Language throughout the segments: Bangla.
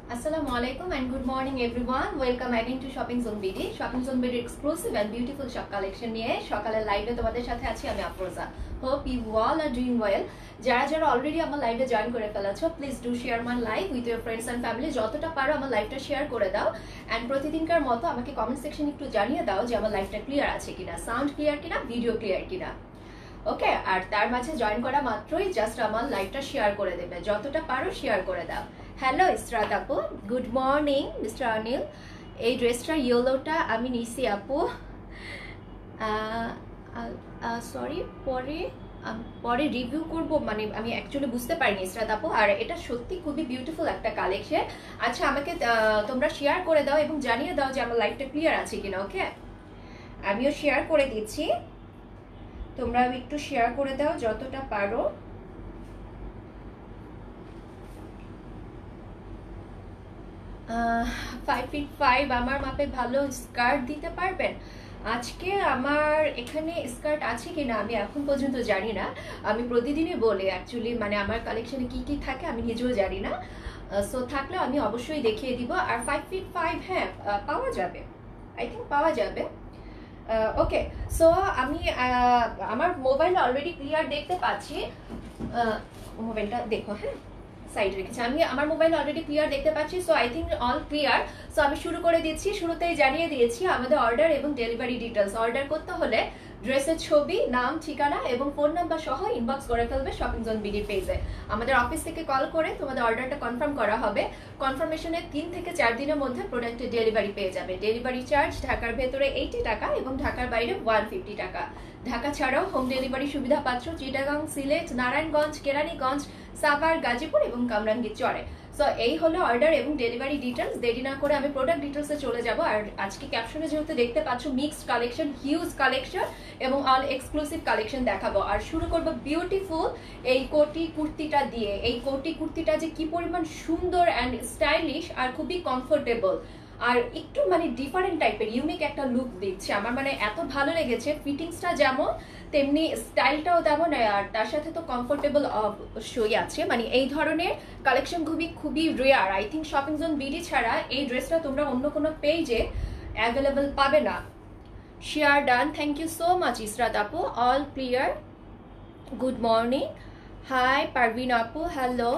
Assalamualaikum and good morning everyone. Welcome again to Shopping Zone BD. Shopping Zone BD exclusive and beautiful shop collection নিয়ে সকালে লাইভে তোমাদের সাথে আছি আমি Afroza. Hope you all are doing well. যারা যারা অলরেডি আমার লাইভে জয়েন করে ফেলেছো please do share my live with your friends and family. যতটা পারো আমার লাইভটা শেয়ার করে দাও এন্ড প্রতিদিনকার মতো আমাকে কমেন্ট সেকশনে একটু জানিয়ে দাও যে আমার লাইভটা ক্লিয়ার আছে কিনা, সাউন্ড ক্লিয়ার কিনা, ভিডিও ক্লিয়ার কিনা। ওকে, আর তার মাঝে জয়েন করা মাত্রই জাস্ট আমার লাইভটা শেয়ার করে দেবে, যতটা পারো শেয়ার করে দাও। হ্যালো ইসরাত আপু, গুড মর্নিং মিস্টার অনিল। এই ড্রেসটা ইয়েলোটা আমি নিছি আপু, সরি পরে রিভিউ করব, মানে আমি অ্যাকচুয়ালি বুঝতে পারিনি ইসরাত আপু। আর এটা সত্যি খুবই বিউটিফুল একটা কালেকশন। আচ্ছা, আমাকে তোমরা শেয়ার করে দাও এবং জানিয়ে দাও যে আমার লাইভটা ক্লিয়ার আছে কিনা। ওকে, আমিও শেয়ার করে দিচ্ছি, তোমরা একটু শেয়ার করে দাও যতটা পারো। 5 feet 5 আমার মাপে ভালো স্কার্ট দিতে পারবেন? আজকে আমার এখানে স্কার্ট আছে কিনা আমি এখন পর্যন্ত জানি না। আমি প্রতিদিনই বলি অ্যাকচুয়ালি, মানে আমার কালেকশনে কি কি থাকে আমি নিজেও জানি না। সো থাকলে আমি অবশ্যই দেখিয়ে দিব। আর 5 feet 5 হ্যাঁ পাওয়া যাবে, আই থিঙ্ক পাওয়া যাবে। ওকে, সো আমি আমার মোবাইল অলরেডি ক্লিয়ার দেখতে পাচ্ছি। মোবাইলটা দেখো, হ্যাঁ সাইড রেখেছি আমি, আমার মোবাইল অলরেডি ক্লিয়ার দেখতে পাচ্ছি। So I think all clear. So আমি শুরু করে দিচ্ছি। শুরুতেই জানিয়ে দিয়েছি আমাদের অর্ডার এবং ডেলিভারি ডিটেলস। অর্ডার করতে হলে ড্রেসের ছবি, নাম, ঠিকানা এবং ফোন নাম্বার সহ ইনবক্স করে ফেলবে শপিং জোন বিডি পেজে। আমাদের অফিস থেকে কল করে তোমাদের অর্ডারটা কনফার্ম করা হবে। কনফার্মেশনের 3 থেকে 4 দিনের মধ্যে প্রোডাক্টের ডেলিভারি পেয়ে যাবে। ডেলিভারি চার্জ ঢাকার ভেতরে 80 টাকা এবং ঢাকার বাইরে 150 টাকা। ঢাকা ছাড়াও হোম ডেলিভারি সুবিধা পাচ্ছ চিটাগাং, সিলেট, নারায়ণগঞ্জ, কেরানীগঞ্জ, সাভার, গাজীপুর এবং কামরাঙ্গীরচরে। সো এই হলো অর্ডার এবং ডেলিভারি ডিটেলস। দেরি না করে আমি প্রোডাক্ট ডিটেলসে চলে যাব। আর আজকে ক্যাপশনে যেহেতু দেখতে পাচ্ছ মিক্সড কালেকশন, হিউজ কালেকশন এবং অল এক্সক্লুসিভ কালেকশন দেখাবো। আর শুরু করব বিউটিফুল এই কোটি কুর্তিটা দিয়ে। এই কোটি কুর্তিটা যে কি পরিমাণ সুন্দর অ্যান্ড স্টাইলিশ আর খুবই কমফোর্টেবল আর একটু মানে ডিফারেন্ট টাইপের ইউনিক একটা লুক দিচ্ছে। আমার মানে এত ভালো লেগেছে, ফিটিংসটা যেমন তেমনি স্টাইলটাও তেমন, আর তার সাথে তো কমফোর্টেবল অবশ্যই আছে। মানে এই ধরনের কালেকশন খুবই খুবই rare. I think shopping zone BD ছাড়া এই ড্রেসটা তোমরা অন্য কোনো পেজে অ্যাভেলেবল পাবে না। Share done, thank you so much Israt আপু, all clear. Good morning, hi Parvin আপু, hello,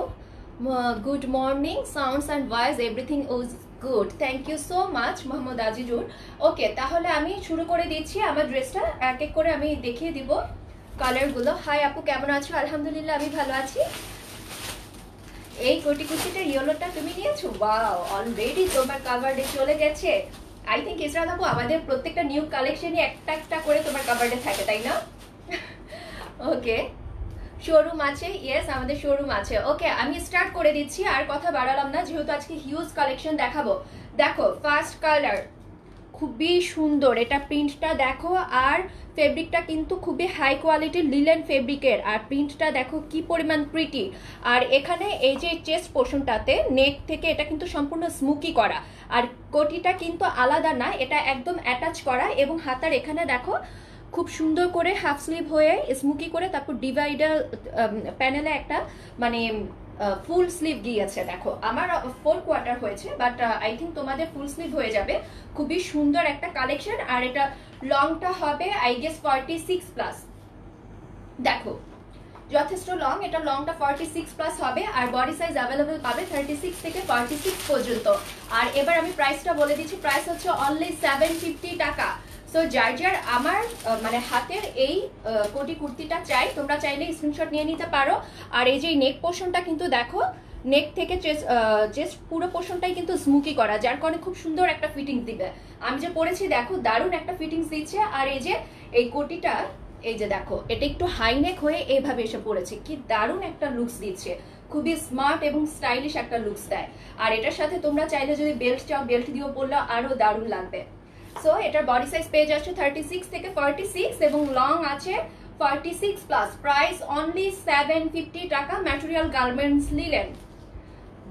good morning, sounds and voice everything is good, thank you so much Mohammad Azizur. Okay, তাহলে আমি শুরু করে দিচ্ছি। আমার ড্রেসটা এক এক করে আমি দেখিয়ে দিব কালারগুলো। হাই আপু, কেমন আছো? আলহামদুলিল্লাহ আমি ভালো আছি। এই কোটি কুচিটা ইয়েলোটা তুমি নিয়েছো? ওয়াও, অলরেডি তোমার কাভার্ডে চলে গেছে। আই থিঙ্ক ইসরাত আপু আমাদের প্রত্যেকটা নিউ কালেকশনই একটা একটা করে তোমার কাভার্ডে থাকে, তাই না? ওকে, শোরুম আছে, ইয়েস আমাদের শোরুম আছে। ওকে, আমি স্টার্ট করে দিচ্ছি, আর কথা বাড়ালাম না যেহেতু আজকে হিউজ কালেকশন দেখাবো। দেখো ফার্স্ট কালার খুবই সুন্দর, এটা প্রিন্টটা দেখো আর ফেব্রিকটা কিন্তু খুবই হাই কোয়ালিটির লিলেন ফেব্রিকের। আর প্রিন্টটা দেখো কি পরিমাণ প্রিটি। আর এখানে এই যে চেস্ট পোর্শনটাতে নেক থেকে এটা কিন্তু সম্পূর্ণ স্মুকি করা, আর কোটিটা কিন্তু আলাদা না, এটা একদম অ্যাটাচ করা। এবং হাতার এখানে দেখো খুব সুন্দর করে হাফ স্লিভ হয়ে স্মুকি করে তারপর ডিভাইডার প্যানেলে একটা মানে ফুল স্লিভ গিয়েছে। দেখো আমার 4 কোয়ার্টার হয়েছে, বাট আই থিঙ্ক তোমাদের ফুল স্লিভ হয়ে যাবে। খুবই সুন্দর একটা কালেকশন। আর এটা লংটা হবে আই গেস 46 প্লাস। দেখো যথেষ্ট লং, এটা লংটা 46 প্লাস হবে। আর বডি সাইজ অ্যাভেলেবল পাবে 36 থেকে 46 পর্যন্ত। আর এবার আমি প্রাইসটা বলে দিচ্ছি, প্রাইস হচ্ছে অনলি 750 টাকা। সো যার যার আমার মানে হাতের এই কোটি কুর্তিটা চাই, তোমরা চাইলে স্ক্রিনশট নিয়ে নিতে পারো। আর এই যে নেক পোর্শনটা কিন্তু দেখো নেক থেকে চেস্ট পুরো পোর্শনটাই কিন্তু স্মুকি করা, যার কারণে খুব সুন্দর একটা ফিটিংস দিবে। আমি যে পরেছি দেখো দারুণ একটা ফিটিংস দিচ্ছে। আর এই যে এই কোটিটা, এই যে দেখো এটা একটু হাইনেক হয়ে এইভাবে এসে পড়েছে, কি দারুণ একটা লুকস দিচ্ছে, খুবই স্মার্ট এবং স্টাইলিশ একটা লুকস দেয়। আর এটার সাথে তোমরা চাইলে যদি বেল্ট চাও বেল্ট দিয়েও পরলে আরো দারুণ লাগবে। সো এটার বডি সাইজ পেয়ে যাচ্ছে 36 থেকে 46 এবং লং আছে 46 প্লাস। প্রাইস অনলি 750 টাকা। Material garments linen.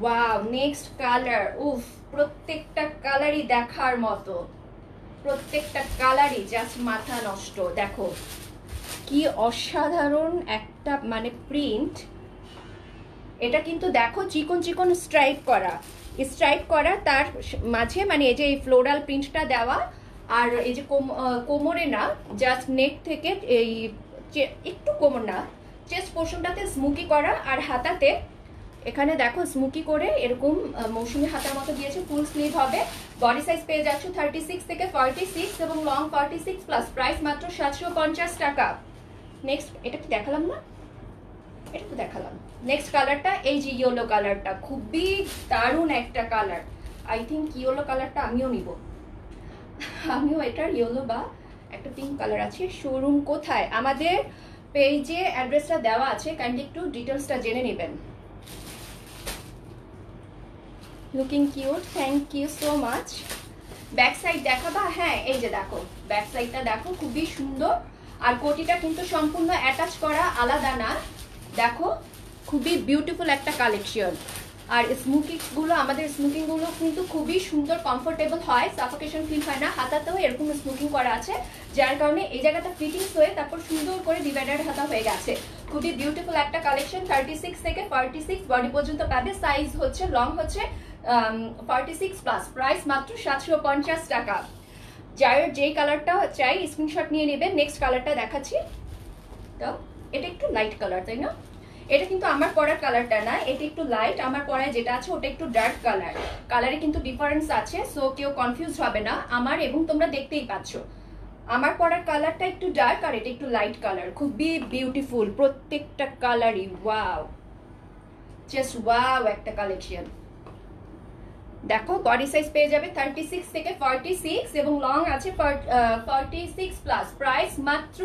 Wow, next colour, উফ প্রত্যেকটা কালারই দেখার মতো, প্রত্যেকটা কালারই জাস্ট মাথা নষ্ট। দেখো কি অসাধারণ একটা মানে প্রিন্ট, এটা কিন্তু দেখো চিকন চিকন স্ট্রাইপ করা তার মাঝে মানে এই যে এই ফ্লোরাল প্রিন্টটা দেওয়া, আর এই যে কোমরে না, জাস্ট নেক থেকে এই একটু কোমর না, চেস্ট পোর্শনটাতে স্মুকি করা, আর হাতাতে এখানে দেখো স্মুকি করে এরকম মৌসুমি হাতার মতো দিয়েছে। ফুল স্লিভ হবে। বডি সাইজ পেয়ে যাচ্ছ 36 থেকে 46 এবং লং 46 প্লাস। প্রাইস মাত্র 750 টাকা। নেক্সট এটা কি দেখালাম না, এটা তো দেখালাম। নেক্সট কালারটা এই যে ইয়েলো কালারটা, খুবই দারুণ একটা কালার। আই থিঙ্ক ইয়েলো কালারটা আমিও নিব, আমিও এটার ইয়েলো বা একটা পিঙ্ক কালার আছে। শোরুম কোথায়? আমাদের পেজে অ্যাড্রেসটা দেওয়া আছে, কাইন্ডলি একটু ডিটেলসটা জেনে নেবেন। Looking cute, thank you so much. Back side দেখাবা? হ্যাঁ, এই যে দেখো ব্যাক সাইডটা দেখো, খুবই সুন্দর। আর কোটিটা কিন্তু সম্পূর্ণ অ্যাটাচ করা, আলাদা না। দেখো খুবই বিউটিফুল একটা কালেকশন। আর স্মোকিংগুলো, আমাদের স্মোকিংগুলো কিন্তু খুবই সুন্দর, কমফোর্টেবল হয়, সাফোকেশন ফিল হয় না। হাতাতেও এরকম স্মোকিং করা আছে, যার কারণে এই জায়গাটা ফিটিংস হয়ে তারপর সুন্দর করে ডিভাইডার হাতা হয়ে গেছে। খুবই বিউটিফুল একটা কালেকশন। 36 থেকে 46 বডি পর্যন্ত পাবে। সাইজ হচ্ছে লং হচ্ছে 46 প্লাস। প্রাইস মাত্র 750 টাকা। যার যেই কালারটা চাই স্ক্রিনশট নিয়ে নেবেন। নেক্সট কালারটা দেখাচ্ছি। তো এটা একটু লাইট কালার, তাই না? এটা কিন্তু আমার পরার কালারটা না, এটা একটু লাইট। আমার পরায় যেটা আছে ওটা একটু ডার্ক কালার। কালারে কিন্তু ডিফারেন্স আছে, সো কেউ কনফিউজ হবে না। আমার এবং তোমরা দেখতেই পাচ্ছ আমার পরার কালারটা একটু ডার্ক আর এটা একটু লাইট কালার। খুবই বিউটিফুল প্রত্যেকটা কালারই। ওয়াও, জাস্ট ওয়াও একটা কালেকশন। দেখো বডি সাইজ পেয়ে যাবে 36 থেকে 46 এবং লং আছে 46 প্লাস। প্রাইস মাত্র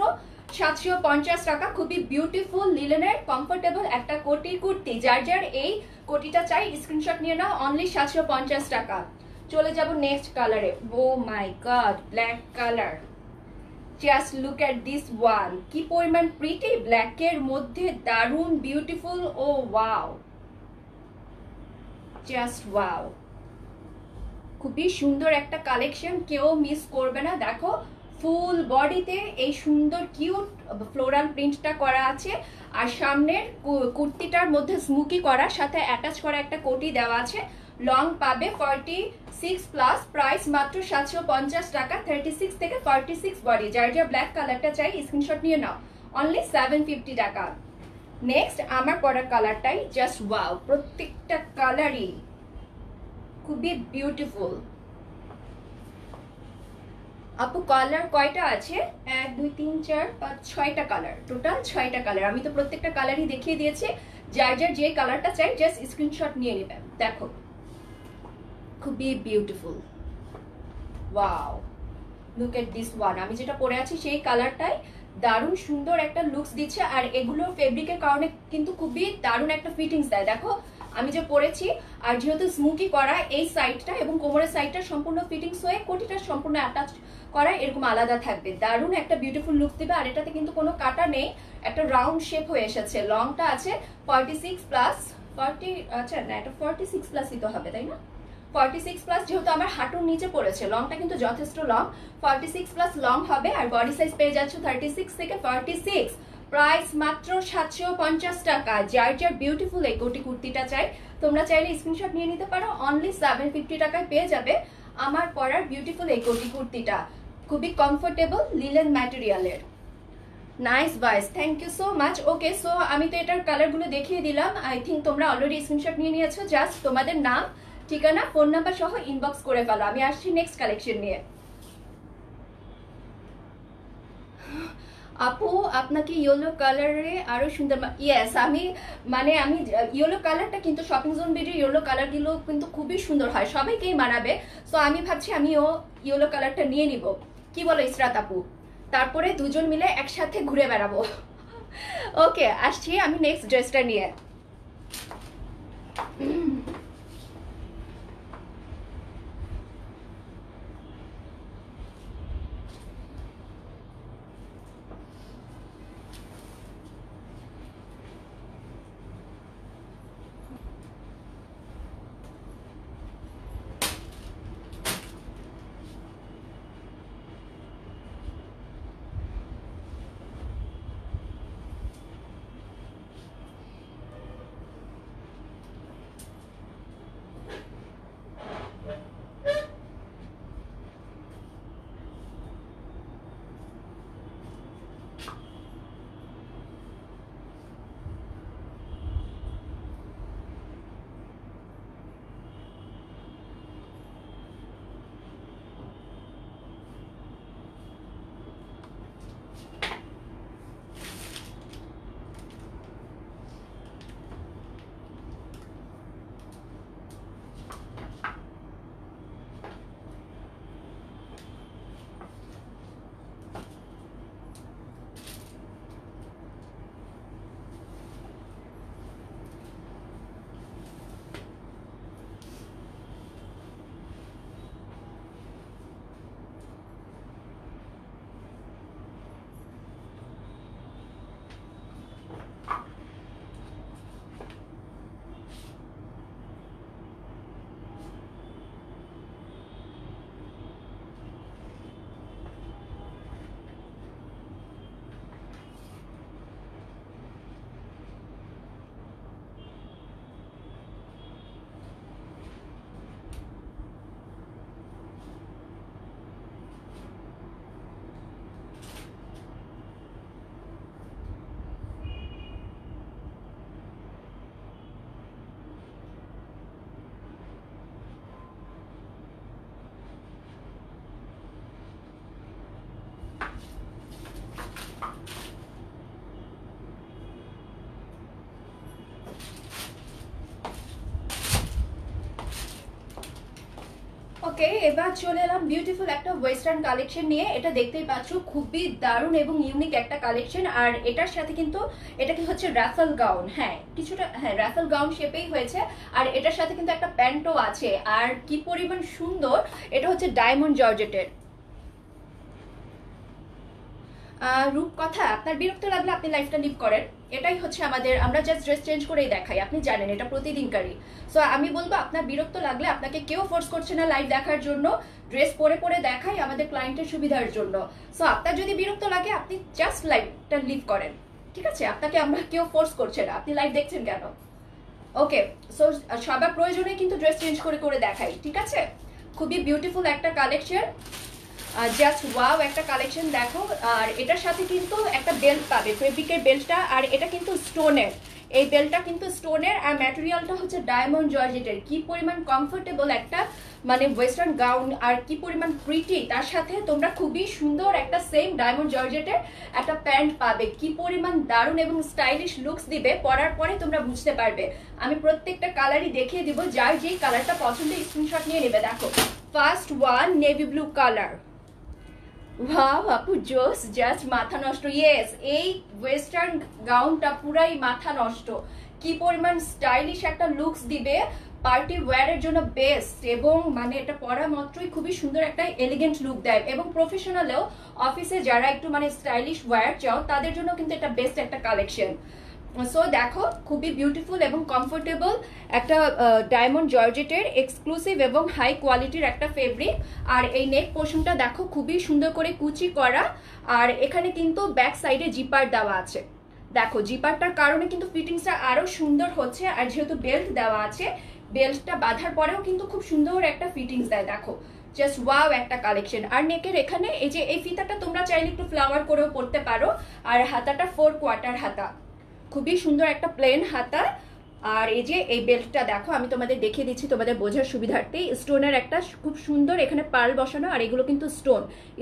750 টাকা। খুবই বিউটিফুল লিলেনের কমফোর্টেবল একটা কোটির কুর্তি। যার যার এই কোটিটা চাই স্ক্রিনশট নিয়ে নাও, অনলি 750 টাকা। চলে যাব নেক্সট কালারে। Oh my god, black colour. Just look at this one, কি পরিমাণ প্রিটি, ব্ল্যাকের মধ্যে দারুণ beautiful. Oh wow, just wow, খুবই সুন্দর একটা কালেকশন, কেউ মিস করবে না। দেখো ফুল বডিতে এই সুন্দর কিউট ফ্লোরাল প্রিন্টটা করা আছে, আর সামনের কুর্তিটার মধ্যে স্মুকি করা, সাথে অ্যাটাচ করা একটা কোটি দেওয়া আছে। লং পাবে 46 প্লাস। প্রাইস মাত্র 750 টাকা। 36 থেকে 46 বডি। যার যা ব্ল্যাক কালারটা চাই স্ক্রিনশট নিয়ে নাও, অনলি 750 টাকা। নেক্সট আমার পরা কালারটাই জাস্ট ওয়াও, প্রত্যেকটা কালারই খুবই বিউটিফুল। আপু কালার কয়টা আছে? 1 2 3 4 5 6টা কালার, টোটাল 6টা কালার। আমি তো প্রত্যেকটা কালারই দেখিয়ে দিয়েছি। যার যার যে কালারটা চাই জাস্ট স্ক্রিনশট নিয়ে নেবেন। দেখো খুবই beautiful. Wow, look at this one. আমি যেটা পরে আছি সেই কালারটাই দারুণ সুন্দর একটা লুকস দিচ্ছে, আর এগুলো ফেব্রিকের কারণে কিন্তু খুবই দারুণ একটা ফিটিংস দেয়। দেখো আমি যে পরেছি, আর যেহেতু স্মুকি করা এই সাইডটা এবং কোমরের সাইডটা সম্পূর্ণ ফিটিংস হয়ে কোটিটা সম্পূর্ণ অ্যাটাচ করা, এরকম আলাদা থাকবে, দারুণ একটা বিউটিফুল লুক দিবে। আর এটাতে কিন্তু কোনো কাটা নেই, একটা রাউন্ড শেপ হয়ে এসেছে। লংটা আছে 46 প্লাস। 40, আচ্ছা না, এটা 46 প্লাসই তো হবে, তাই না? 46 প্লাস, যেহেতু আমার হাঁটুর নিচে পড়েছে। লংটা কিন্তু যথেষ্ট লং, 46 প্লাস লং হবে। আর বডি সাইজ পেয়ে যাচ্ছে 36 থেকে 46। প্রাইস মাত্র 750 টাকা। যার যার বিউটিফুল এই কোটি কুর্তিটা চাই তোমরা চাইলে স্ক্রিনশট নিয়ে নিতে পারো, অনলি 750 টাকায় পেয়ে যাবে আমার পরার বিউটিফুল এই কোটি কুর্তিটা। খুবই কমফোর্টেবল লিলেন ম্যাটেরিয়ালের। Nice voice, thank you so much. Okay, so আমি তো এটার কালারগুলো দেখিয়ে দিলাম। আই থিঙ্ক তোমরা অলরেডি স্ক্রিনশট নিয়ে নিয়েছো। জাস্ট তোমাদের নাম, ঠিকানা, ফোন নাম্বার সহ ইনবক্স করে ফেলো। আমি আসছি নেক্সট কালেকশন নিয়ে। আপু আপনাকে ইয়েলো কালারে আরো সুন্দর, ইয়েস আমি আমি ইয়েলো কালারটা কিন্তু শপিং জোন বিডির ইয়েলো কালারগুলো কিন্তু খুবই সুন্দর হয়, সবাইকেই মানাবে। সো আমি ভাবছি আমিও ইয়েলো কালারটা নিয়ে নিব। কি বলো ইসরাত আপু? তারপরে দুজন মিলে একসাথে ঘুরে বেড়াবো। ওকে, আসছি আমি নেক্সট ড্রেসটা নিয়ে। ওকে, এবার চলে এলাম বিউটিফুল একটা ওয়েস্টার্ন কালেকশন নিয়ে। এটা দেখতেই পাচ্ছ খুবই দারুণ এবং ইউনিক একটা কালেকশন। আর এটার সাথে কিন্তু এটা কি হচ্ছে রাফেল গাউন, হ্যাঁ কিছুটা, হ্যাঁ রাফেল গাউন শেপেই হয়েছে। আর এটার সাথে কিন্তু একটা প্যান্টও আছে। আর কি পরিমাণ সুন্দর, এটা হচ্ছে ডায়মন্ড জর্জেটের। রূপকথা, আপনার বিরক্ত লাগলে আপনি লাইফটা লিভ করেন, এটাই হচ্ছে আমাদের, আমরা জাস্ট ড্রেস চেঞ্জ করেই দেখাই, আপনি জানেন এটা প্রতিদিনকারই। সো আমি বলবো আপনার বিরক্ত লাগলে, আপনাকে কেউ ফোর্স করছে না লাইভ দেখার জন্য, ড্রেস পরে পরে দেখাই আমাদের ক্লায়েন্টের সুবিধার জন্য। সো আপনার যদি বিরক্ত লাগে আপনি জাস্ট লাইভটা লিভ করেন, ঠিক আছে? আপনাকে আমরা কেউ ফোর্স করছে না, আপনি লাইভ দেখছেন কেন? ওকে, সো সবার প্রয়োজনে কিন্তু ড্রেস চেঞ্জ করে করে দেখাই, ঠিক আছে? খুবই বিউটিফুল একটা কালেকশন, জাস্ট ওয়াও একটা কালেকশন দেখো। আর এটার সাথে কিন্তু একটা বেল্ট পাবে, ফেব্রিকের বেল্টটা, আর এটা কিন্তু স্টোনের, এই বেল্টটা কিন্তু স্টোনের, আর ম্যাটেরিয়ালটা হচ্ছে ডায়মন্ড জর্জেটের। কি পরিমাণ কমফোর্টেবল একটা মানে ওয়েস্টার্ন গাউন, আর কি পরিমাণ প্রিটি, তার সাথে তোমরা খুবই সুন্দর একটা সেম ডায়মন্ড জর্জেটের একটা প্যান্ট পাবে। কি পরিমাণ দারুণ এবং স্টাইলিশ লুকস দিবে, পরার পরে তোমরা বুঝতে পারবে। আমি প্রত্যেকটা কালারই দেখিয়ে দিব, যার যেই কালারটা পছন্দ স্ক্রিনশট নিয়ে নেবে। দেখো first one navy blue colour, wow আপু জোস, জাস্ট মাথা নষ্ট। ইয়েস, এই ওয়েস্টার্ন গাউনটা পুরাই মাথা নষ্ট। কি পরিমাণ স্টাইলিশ একটা লুকস দিবে, পার্টি ওয়্যারের জন্য বেস্ট, এবং মানে এটা পরা মাত্রই খুবই সুন্দর একটা এলিগেন্ট লুক দেয়, এবং প্রফেশনালেও অফিসে যারা একটু মানে স্টাইলিশ ওয়্যার চাও তাদের জন্য কিন্তু এটা বেস্ট একটা কালেকশন। সো দেখো খুবই বিউটিফুল এবং কমফোর্টেবল একটা ডায়মন্ড জর্জেটের এক্সক্লুসিভ এবং হাই কোয়ালিটির একটা ফেব্রিক। আর এই নেক পোর্শনটা দেখো খুবই সুন্দর করে কুচি করা, আর এখানে কিন্তু ব্যাক সাইডে জিপার দেওয়া আছে। দেখো জিপারটার কারণে কিন্তু ফিটিংসটা আরো সুন্দর হচ্ছে, আর যেহেতু বেল্ট দেওয়া আছে, বেল্টটা বাঁধার পরেও কিন্তু খুব সুন্দর একটা ফিটিংস দেয়। দেখো জাস্ট ওয়াও একটা কালেকশন। আর নেকের এখানে এই যে এই ফিতাটা তোমরা চাইলে একটু ফ্লাওয়ার করেও পরতে পারো, আর হাতাটা 4/4 হাতা, খুবই সুন্দর একটা প্লেন হাতা। আর এই যে এই বেল্টটা দেখো, আমি তোমাদের দেখিয়ে দিচ্ছি তোমাদের বোঝার সুবিধার্থে, স্টোনের একটা খুব সুন্দর এখানে পার্ল বসানো, আর এগুলো কিন্তু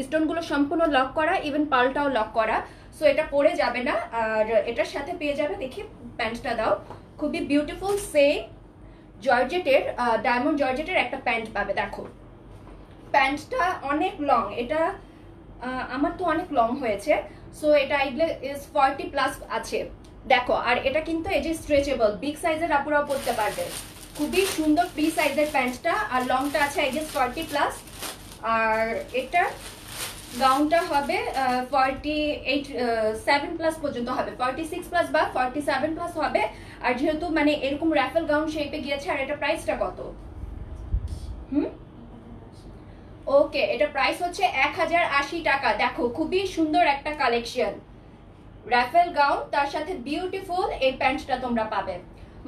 স্টোনগুলো সম্পূর্ণ লক করা, ইভেন পার্লটাও লক করা। সো এটা পরে যাবে না। আর এটার সাথে পেয়ে যাবে, দেখি প্যান্টটা দাও, খুবই বিউটিফুল সেম জর্জেটের ডায়মন্ড জর্জেটের একটা প্যান্ট পাবে। দেখো প্যান্টটা অনেক লং, এটা আমার তো অনেক লং হয়েছে, সো এটা এগুলো 40+ আছে। দেখো আর এটা কিন্তু এই যে স্ট্রেচেবল, বিগ সাইজের আপুরাও পরতে পারবে, খুবই সুন্দর ফ্রি সাইজের প্যান্টটা। আর লংটা আছে আই গেস 40+। আর এটা গাউনটা হবে 47+ পর্যন্ত হবে, 46+ বা 47+ হবে। আর যেহেতু মানে এরকম রাফেল গাউন শেপে গিয়েছে, আর এটা প্রাইসটা কত? ওকে, এটা প্রাইস হচ্ছে 1080 টাকা। দেখো খুবই সুন্দর একটা কালেকশন, রাফেল গাউন, তার সাথে বিউটিফুল এই প্যান্টটা তোমরা পাবে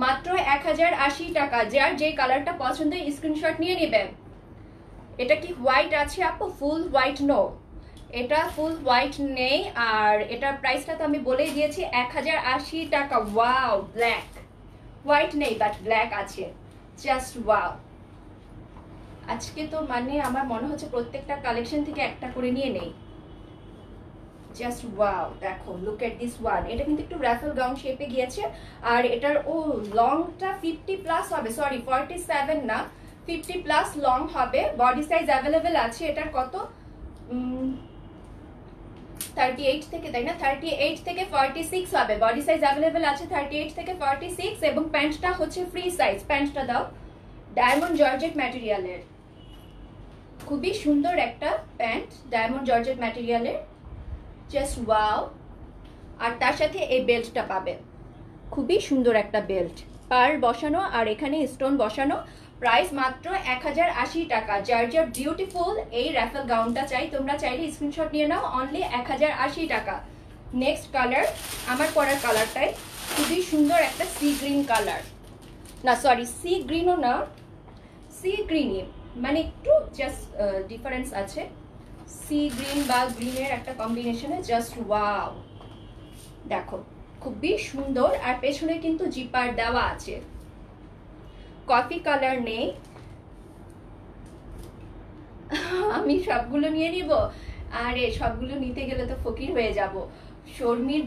মাত্র 1080 টাকা। যার যে কালারটা পছন্দ স্ক্রিনশট নিয়ে নেবেন। এটা কি হোয়াইট আছে আপু? ফুল হোয়াইট নো, এটা ফুল হোয়াইট নেই। আর এটার প্রাইসটা তো আমি বলেই দিয়েছি 1080 টাকা। ওয়াও, ব্ল্যাক, হোয়াইট নেই বাট ব্ল্যাক আছে, জাস্ট ওয়াও। আজকে তো মানে আমার মনে হচ্ছে প্রত্যেকটা কালেকশন থেকে একটা করে নিয়ে নেই, জাস্ট ওয়াও। দেখো লুক এট দিস ওয়ান, এটা কিন্তু একটু রাফেল গাউন শেপে গিয়েছে। আর এটার লংটা 50+ হবে, সরি 47 না, 50+ লং হবে। বডি সাইজ অ্যাভেলেবেল আছে। এটার কত 38 থেকে, তাই না? 38 থেকে 46 হবে, বডি সাইজ অ্যাভেলেবেল আছে 38 থেকে 46। এবং প্যান্টটা হচ্ছে ফ্রি সাইজ। প্যান্টটা দাও, ডায়মন্ড জর্জেট ম্যাটেরিয়ালের, খুবই সুন্দর একটা প্যান্ট, ডায়মন্ড জর্জেট ম্যাটেরিয়ালের, জাস্ট ওয়াও। আর তার সাথে এই বেল্টটা পাবে, খুবই সুন্দর একটা বেল্ট, পার্ল বসানো আর এখানে স্টোন বসানো। প্রাইস মাত্র 1080 টাকা। যার যার বিউটিফুল এই রাফেল গাউনটা চাই, তোমরা চাইলে স্ক্রিনশট নিয়ে নাও, অনলি 1080 টাকা। নেক্সট কালার, আমার পরার কালারটাই খুবই সুন্দর একটা সি গ্রিন কালার, না সরি সি গ্রিনও না, সি গ্রিনই, মানে একটু জাস্ট ডিফারেন্স আছে, সি গ্রিন বা গ্রিনের একটা কম্বিনেশনে, জাস্ট ওয়াও। দেখো খুবই সুন্দর। আর পেছনে কিন্তু জিপার দেওয়া আছে, কফি কালার নেই। আমি সবগুলো নিয়ে নিব, আরে সবগুলো নিতে গেলে তো ফকির হয়ে যাব। শর্মির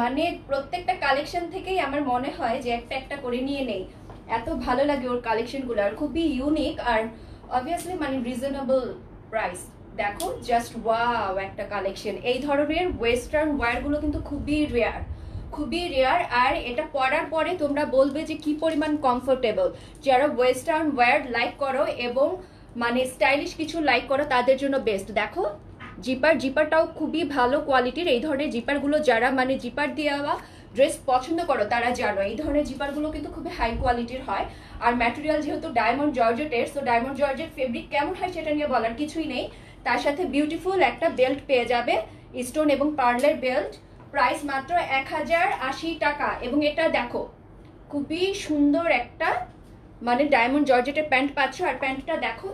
মানে প্রত্যেকটা কালেকশন থেকেই আমার মনে হয় যে একটা একটা করে নিয়ে নেই, এত ভালো লাগে ওর কালেকশনগুলো, আর খুবই ইউনিক। আর অবভিয়াসলি মানে রিজনেবল প্রাইস। দেখো জাস্ট ওয়াও একটা কালেকশন। এই ধরনের ওয়েস্টার্ন ওয়্যারগুলো কিন্তু খুবই রেয়ার, খুবই রেয়ার। আর এটা পরার পরে তোমরা বলবে যে কি পরিমাণ কমফোর্টেবল। যারা ওয়েস্টার্ন ওয়্যার লাইক করো এবং মানে স্টাইলিশ কিছু লাইক করো তাদের জন্য বেস্ট। দেখো জিপারটাও খুবই ভালো কোয়ালিটির। এই ধরনের জিপারগুলো যারা মানে জিপার দেওয়া ড্রেস পছন্দ করো তারা জানো এই ধরনের জিপারগুলো কিন্তু খুবই হাই কোয়ালিটির হয়। আর ম্যাটেরিয়াল যেহেতু ডায়মন্ড জর্জেটের, সো ডায়মন্ড জর্জেট ফেব্রিক কেমন হয় সেটা নিয়ে বলার কিছুই নেই। তার সাথে বিউটিফুল একটা বেল্ট পেয়ে যাবে, স্টোন এবং পার্লের বেল্ট। প্রাইস মাত্র 1080 টাকা। এবং এটা দেখো খুবই সুন্দর একটা মানে ডায়মন্ড জর্জেটের প্যান্ট পাচ্ছ। আর প্যান্টটা দেখো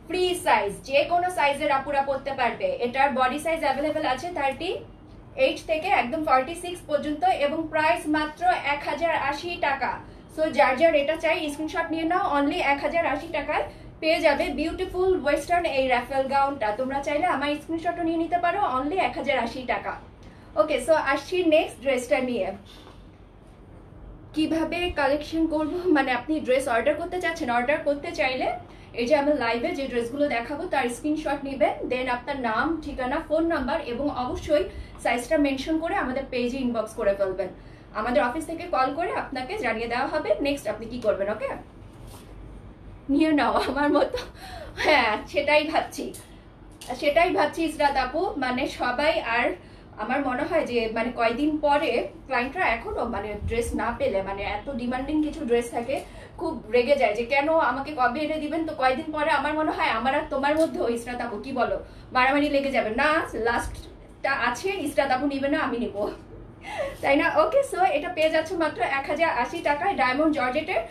ফ্রি সাইজ, যে কোনো সাইজের আপুরা পরতে পারবে। এটার বডি সাইজ অ্যাভেলেবেল আছে 38 থেকে একদম 46 পর্যন্ত এবং প্রাইস মাত্র 1080 টাকা। সো যার যার এটা চাই স্ক্রিনশট নিয়ে নাও, অনলি 1080 টাকায় পেয়ে যাবে বিউটিফুল ওয়েস্টার্ন এই রাফেল গাউনটা। তোমরা চাইলে আমার স্ক্রিনশটও নিয়ে নিতে পারো, অনলি 1080 টাকা। ওকে, সো আসছি নেক্সট ড্রেসটা নিয়ে। কিভাবে কালেকশন করব, মানে আপনি ড্রেস অর্ডার করতে চাচ্ছেন, অর্ডার করতে চাইলে এই যে আমি লাইভে যে ড্রেসগুলো দেখাবো তার স্ক্রিনশট নেবেন, দেন আপনার নাম, ঠিকানা, ফোন নাম্বার এবং অবশ্যই সাইজটা মেনশন করে আমাদের পেজে ইনবক্স করে ফেলবেন। আমাদের অফিস থেকে কল করে আপনাকে জানিয়ে দেওয়া হবে নেক্সট আপনি কি করবেন। ওকে, নিয়ে নাও আমার মতো। হ্যাঁ সেটাই ভাবছি ইসরাত আপু, মানে সবাই। আর আমার মনে হয় যে মানে কয়েকদিন পরে ক্লায়েন্টরা এখনো মানে ড্রেস না পেলে, মানে এত ডিমান্ডিং কিছু ড্রেস থাকে, খুব রেগে যায় যে কেন আমাকে কবে এনে দিবেন। তো কয়েকদিন পরে আমার মনে হয় আমার আর তোমার মধ্যে ইসরাত আপু কি বলো মারামারি লেগে যাবে না, লাস্টটা আছে ইসরাত আপু নিবে না আমি নিব, তাই না? ওকে, সো এটা পেয়ে যাচ্ছে মাত্র 1080 টাকায় ডায়মন্ড জর্জেটের।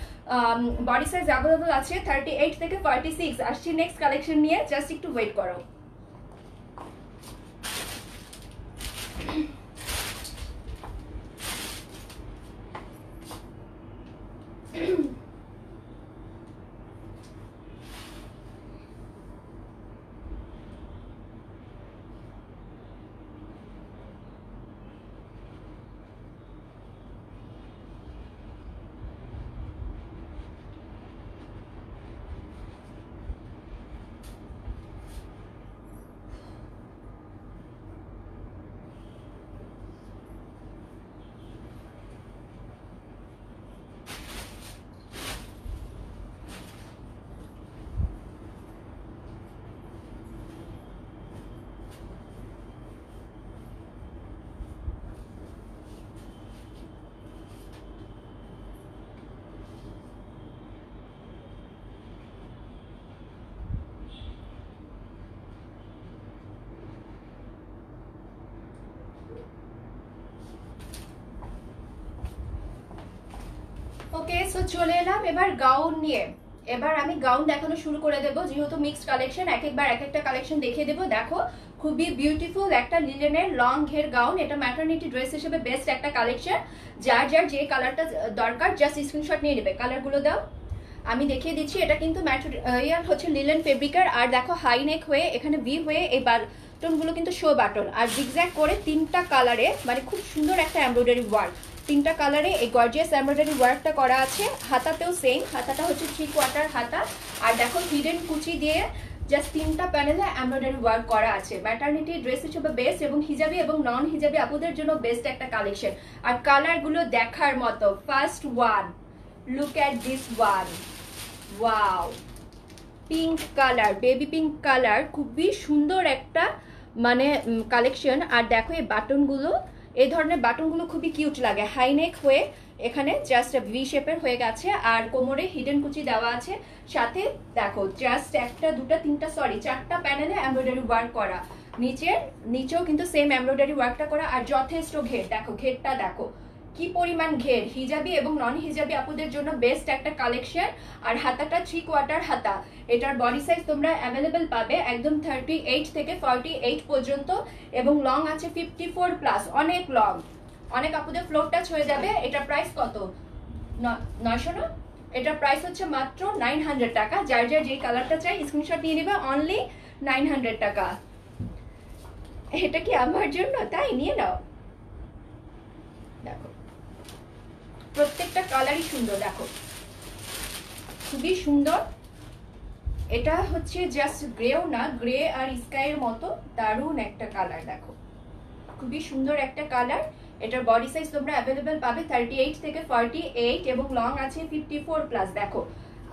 বডি সাইজ অ্যাভেলেবল আছে 38 থেকে 46। আসছি নেক্সট কালেকশন নিয়ে, জাস্ট একটু ওয়েট করো। ওকে, সো চলে এলাম এবার গাউন নিয়ে। এবার আমি গাউন দেখানো শুরু করে দেবো, যেহেতু মিক্সড কালেকশন একবার এক একটা কালেকশন দেখিয়ে দেবো। দেখো খুবই বিউটিফুল একটা লিলেনের লং ঘের গাউন, এটা ম্যাটারনিটি ড্রেস হিসেবে বেস্ট একটা কালেকশন। যার যার যে কালারটা দরকার জাস্ট স্ক্রিনশট নিয়ে নেবে। কালারগুলো দাও, আমি দেখিয়ে দিচ্ছি। এটা কিন্তু ম্যাটেরিয়াল হচ্ছে লিলেন ফেব্রিকার। আর দেখো হাই নেক হয়ে এখানে ভি হয়ে এই বাটনগুলো কিন্তু শো বাটন, আর জিগজ্যাগ করে 3টা কালারে, মানে খুব সুন্দর একটা এমব্রয়ডারি ওয়ার্ক। 3টা কালারে এই গর্জিয়াস এমব্রয়ডারি ওয়ার্কটা করা আছে। হাতাতেও সেম, হাতাটা হচ্ছে 3/4 হাতা। আর দেখো হিডেন কুচি দিয়ে জাস্ট 3টা প্যানেলে এমব্রয়ডারি ওয়ার্ক করা আছে। ম্যাটারনিটি ড্রেস হিসেবে বেস্ট এবং হিজাবি এবং নন হিজাবি আপুদের জন্য বেস্ট একটা কালেকশন। আর কালারগুলো দেখার মতো। First one, look at this one, wow, pink colour, baby pink colour, খুবই সুন্দর একটা মানে কালেকশন। আর দেখো এই বাটনগুলো, এই ধরনের বাটনগুলো খুবই কিউট লাগে। হাইনেক হয়ে এখানে জাস্ট ভি শেপের হয়ে গেছে আর কোমরে হিডেন কুচি দেওয়া আছে। সাথে দেখো জাস্ট 1টা 2টা 3টা 4টা প্যানেলে এমব্রয়ডারি ওয়ার্ক করা। নিচেও কিন্তু সেম এমব্রয়ডারি ওয়ার্কটা করা। আর যথেষ্ট ঘের, দেখো ঘেরটা দেখো কি পরিমাণ ঘের। হিজাবি এবং নন হিজাবি আপুদের জন্য বেস্ট একটা কালেকশন। আর হাতাটা 3/4 হাতা। এটার বডি সাইজ তোমরা অ্যাভেলেবেল পাবে একদম 38 থেকে 48 পর্যন্ত এবং লং আছে 54+, অনেক লং, অনেক আপুদের ফ্লোর টাচ হয়ে যাবে। এটার প্রাইস কত? 900 না? এটার প্রাইস হচ্ছে মাত্র 900 টাকা। যার যার যেই কালারটা চাই স্ক্রিনশট নিয়ে নেবে, অনলি 900 টাকা। এটা কি আমার জন্য? তাই নিয়ে নাও। দেখো প্রত্যেকটা কালারই সুন্দর, দেখো খুবই সুন্দর। এটা হচ্ছে জাস্ট গ্রেও না, গ্রে আর স্কাইয়ের মতো দারুণ একটা কালার। দেখো খুবই সুন্দর একটা কালার। এটার বডি সাইজ তোমরা অ্যাভেলেবেল পাবে 38 থেকে 48 এবং লং আছে 54+। দেখো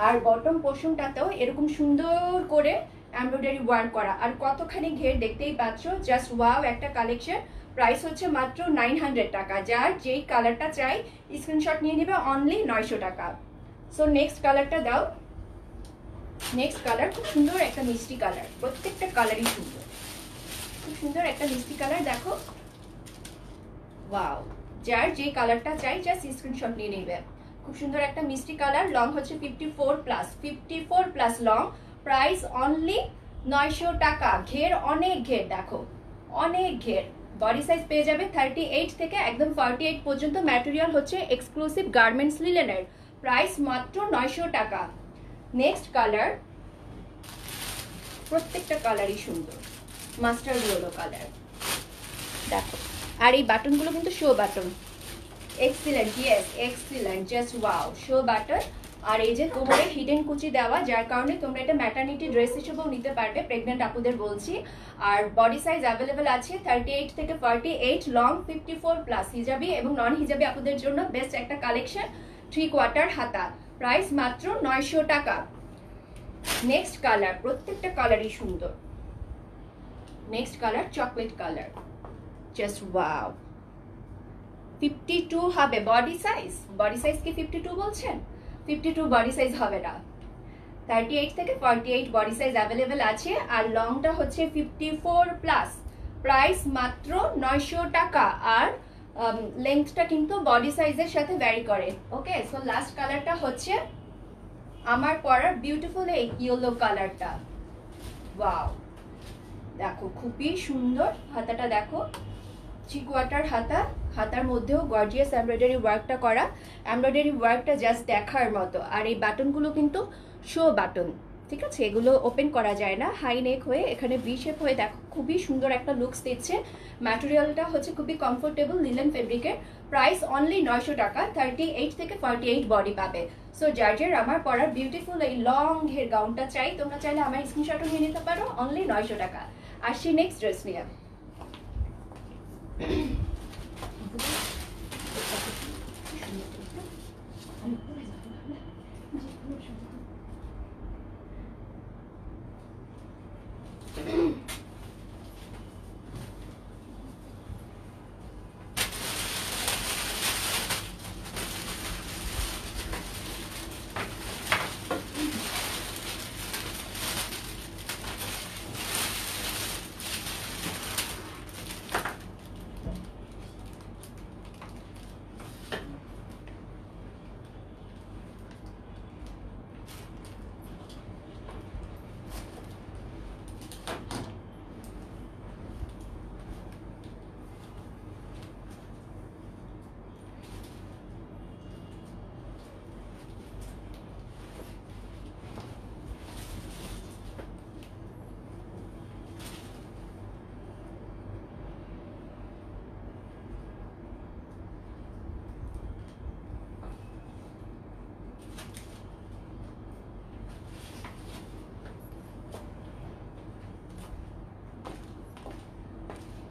আর বটম পোর্শনটাতেও এরকম সুন্দর করে এমব্রয়ডারি ওয়ার্ক করা, আর কতখানি ঘের দেখতেই পাচ্ছ। জাস্ট ওয়াও একটা কালেকশন। প্রাইস হচ্ছে মাত্র 900 টাকা। যার যেই কালারটা চাই স্ক্রিনশট নিয়ে নেবে, অনলি 900 টাকা। সো নেক্সট কালারটা দাও। নেক্সট কালার খুব সুন্দর একটা মিষ্টি কালার, প্রত্যেকটা কালারই সুন্দর, খুব সুন্দর একটা মিষ্টি কালার। দেখো ওয়াও, যার যে কালারটা চাই জাস্ট স্ক্রিনশট নিয়ে নেবে। খুব সুন্দর একটা মিষ্টি কালার, লং হচ্ছে 54+, লং। প্রাইস অনলি 900 টাকা। ঘের অনেক ঘের, দেখো অনেক ঘের। বডি সাইজ পেয়ে যাবে 38 থেকে একদম 48 পর্যন্ত। ম্যাটেরিয়াল হচ্ছে এক্সক্লুসিভ গার্মেন্টস লিলেনের। প্রাইস মাত্র 900 টাকা। নেক্সট কালার, প্রত্যেকটা কালারই সুন্দর, মাস্টার্ড ইয়েলো কালার। দেখো আর এই বাটনগুলো কিন্তু show button. Excellent, yes excellent, just wow, show button. আর এই যে কোমরে হিডেন কুচি দেওয়া, যার কারণে তোমরা এটা ম্যাটারনিটি ড্রেস হিসেবেও নিতে পারবে, প্রেগনেন্ট আপুদের বলছি। আর বডি সাইজ অ্যাভেলেবেল আছে 38 থেকে 48, লং 54+। হিজাবি এবং নন হিজাবি আপুদের জন্য বেস্ট একটা কালেকশন। 3/4 হাতা। প্রাইস মাত্র 900 টাকা। নেক্সট কালার, প্রত্যেকটা কালারই সুন্দর। Next colour chocolate colour, just wow. 52 হবে বডি সাইজ। বডি সাইজ কি 52 বলছেন? 52 বডি সাইজ হবে না, 38 থেকে 48 বডি সাইজ অ্যাভেলেবেল আছে। আর লংটা হচ্ছে 54+। প্রাইস মাত্র 900 টাকা। আর লেন্থটা কিন্তু বডি সাইজের সাথে ভ্যারি করে। ওকে, সো লাস্ট কালারটা হচ্ছে আমার পরার বিউটিফুল এই ইয়েলো কালারটা। ওয়াও, দেখো খুবই সুন্দর। হাতাটা দেখো, 3/4 হাতা। হাতার মধ্যেও গর্জিয়াস এমব্রয়ডারি ওয়ার্কটা করা। এমব্রয়ডারি ওয়ার্কটা জাস্ট দেখার মতো। আর এই বাটনগুলো কিন্তু শো বাটন, ঠিক আছে? এগুলো ওপেন করা যায় না। হাই নেক হয়ে এখানে ভি শেপ হয়ে দেখো খুবই সুন্দর একটা লুকস দিচ্ছে। ম্যাটেরিয়ালটা হচ্ছে খুবই কমফোর্টেবল লিনেন ফেব্রিকের। প্রাইস অনলি 900 টাকা। 38 থেকে 48 বডি পাবে। সো যার আমার পরার বিউটিফুল এই লং ঘের গাউনটা চাই, তোমরা চাইলে আমার স্ক্রিনশটও নিয়ে নিতে পারো, অনলি 900 টাকা। আসছি নেক্সট ড্রেস নিয়ে।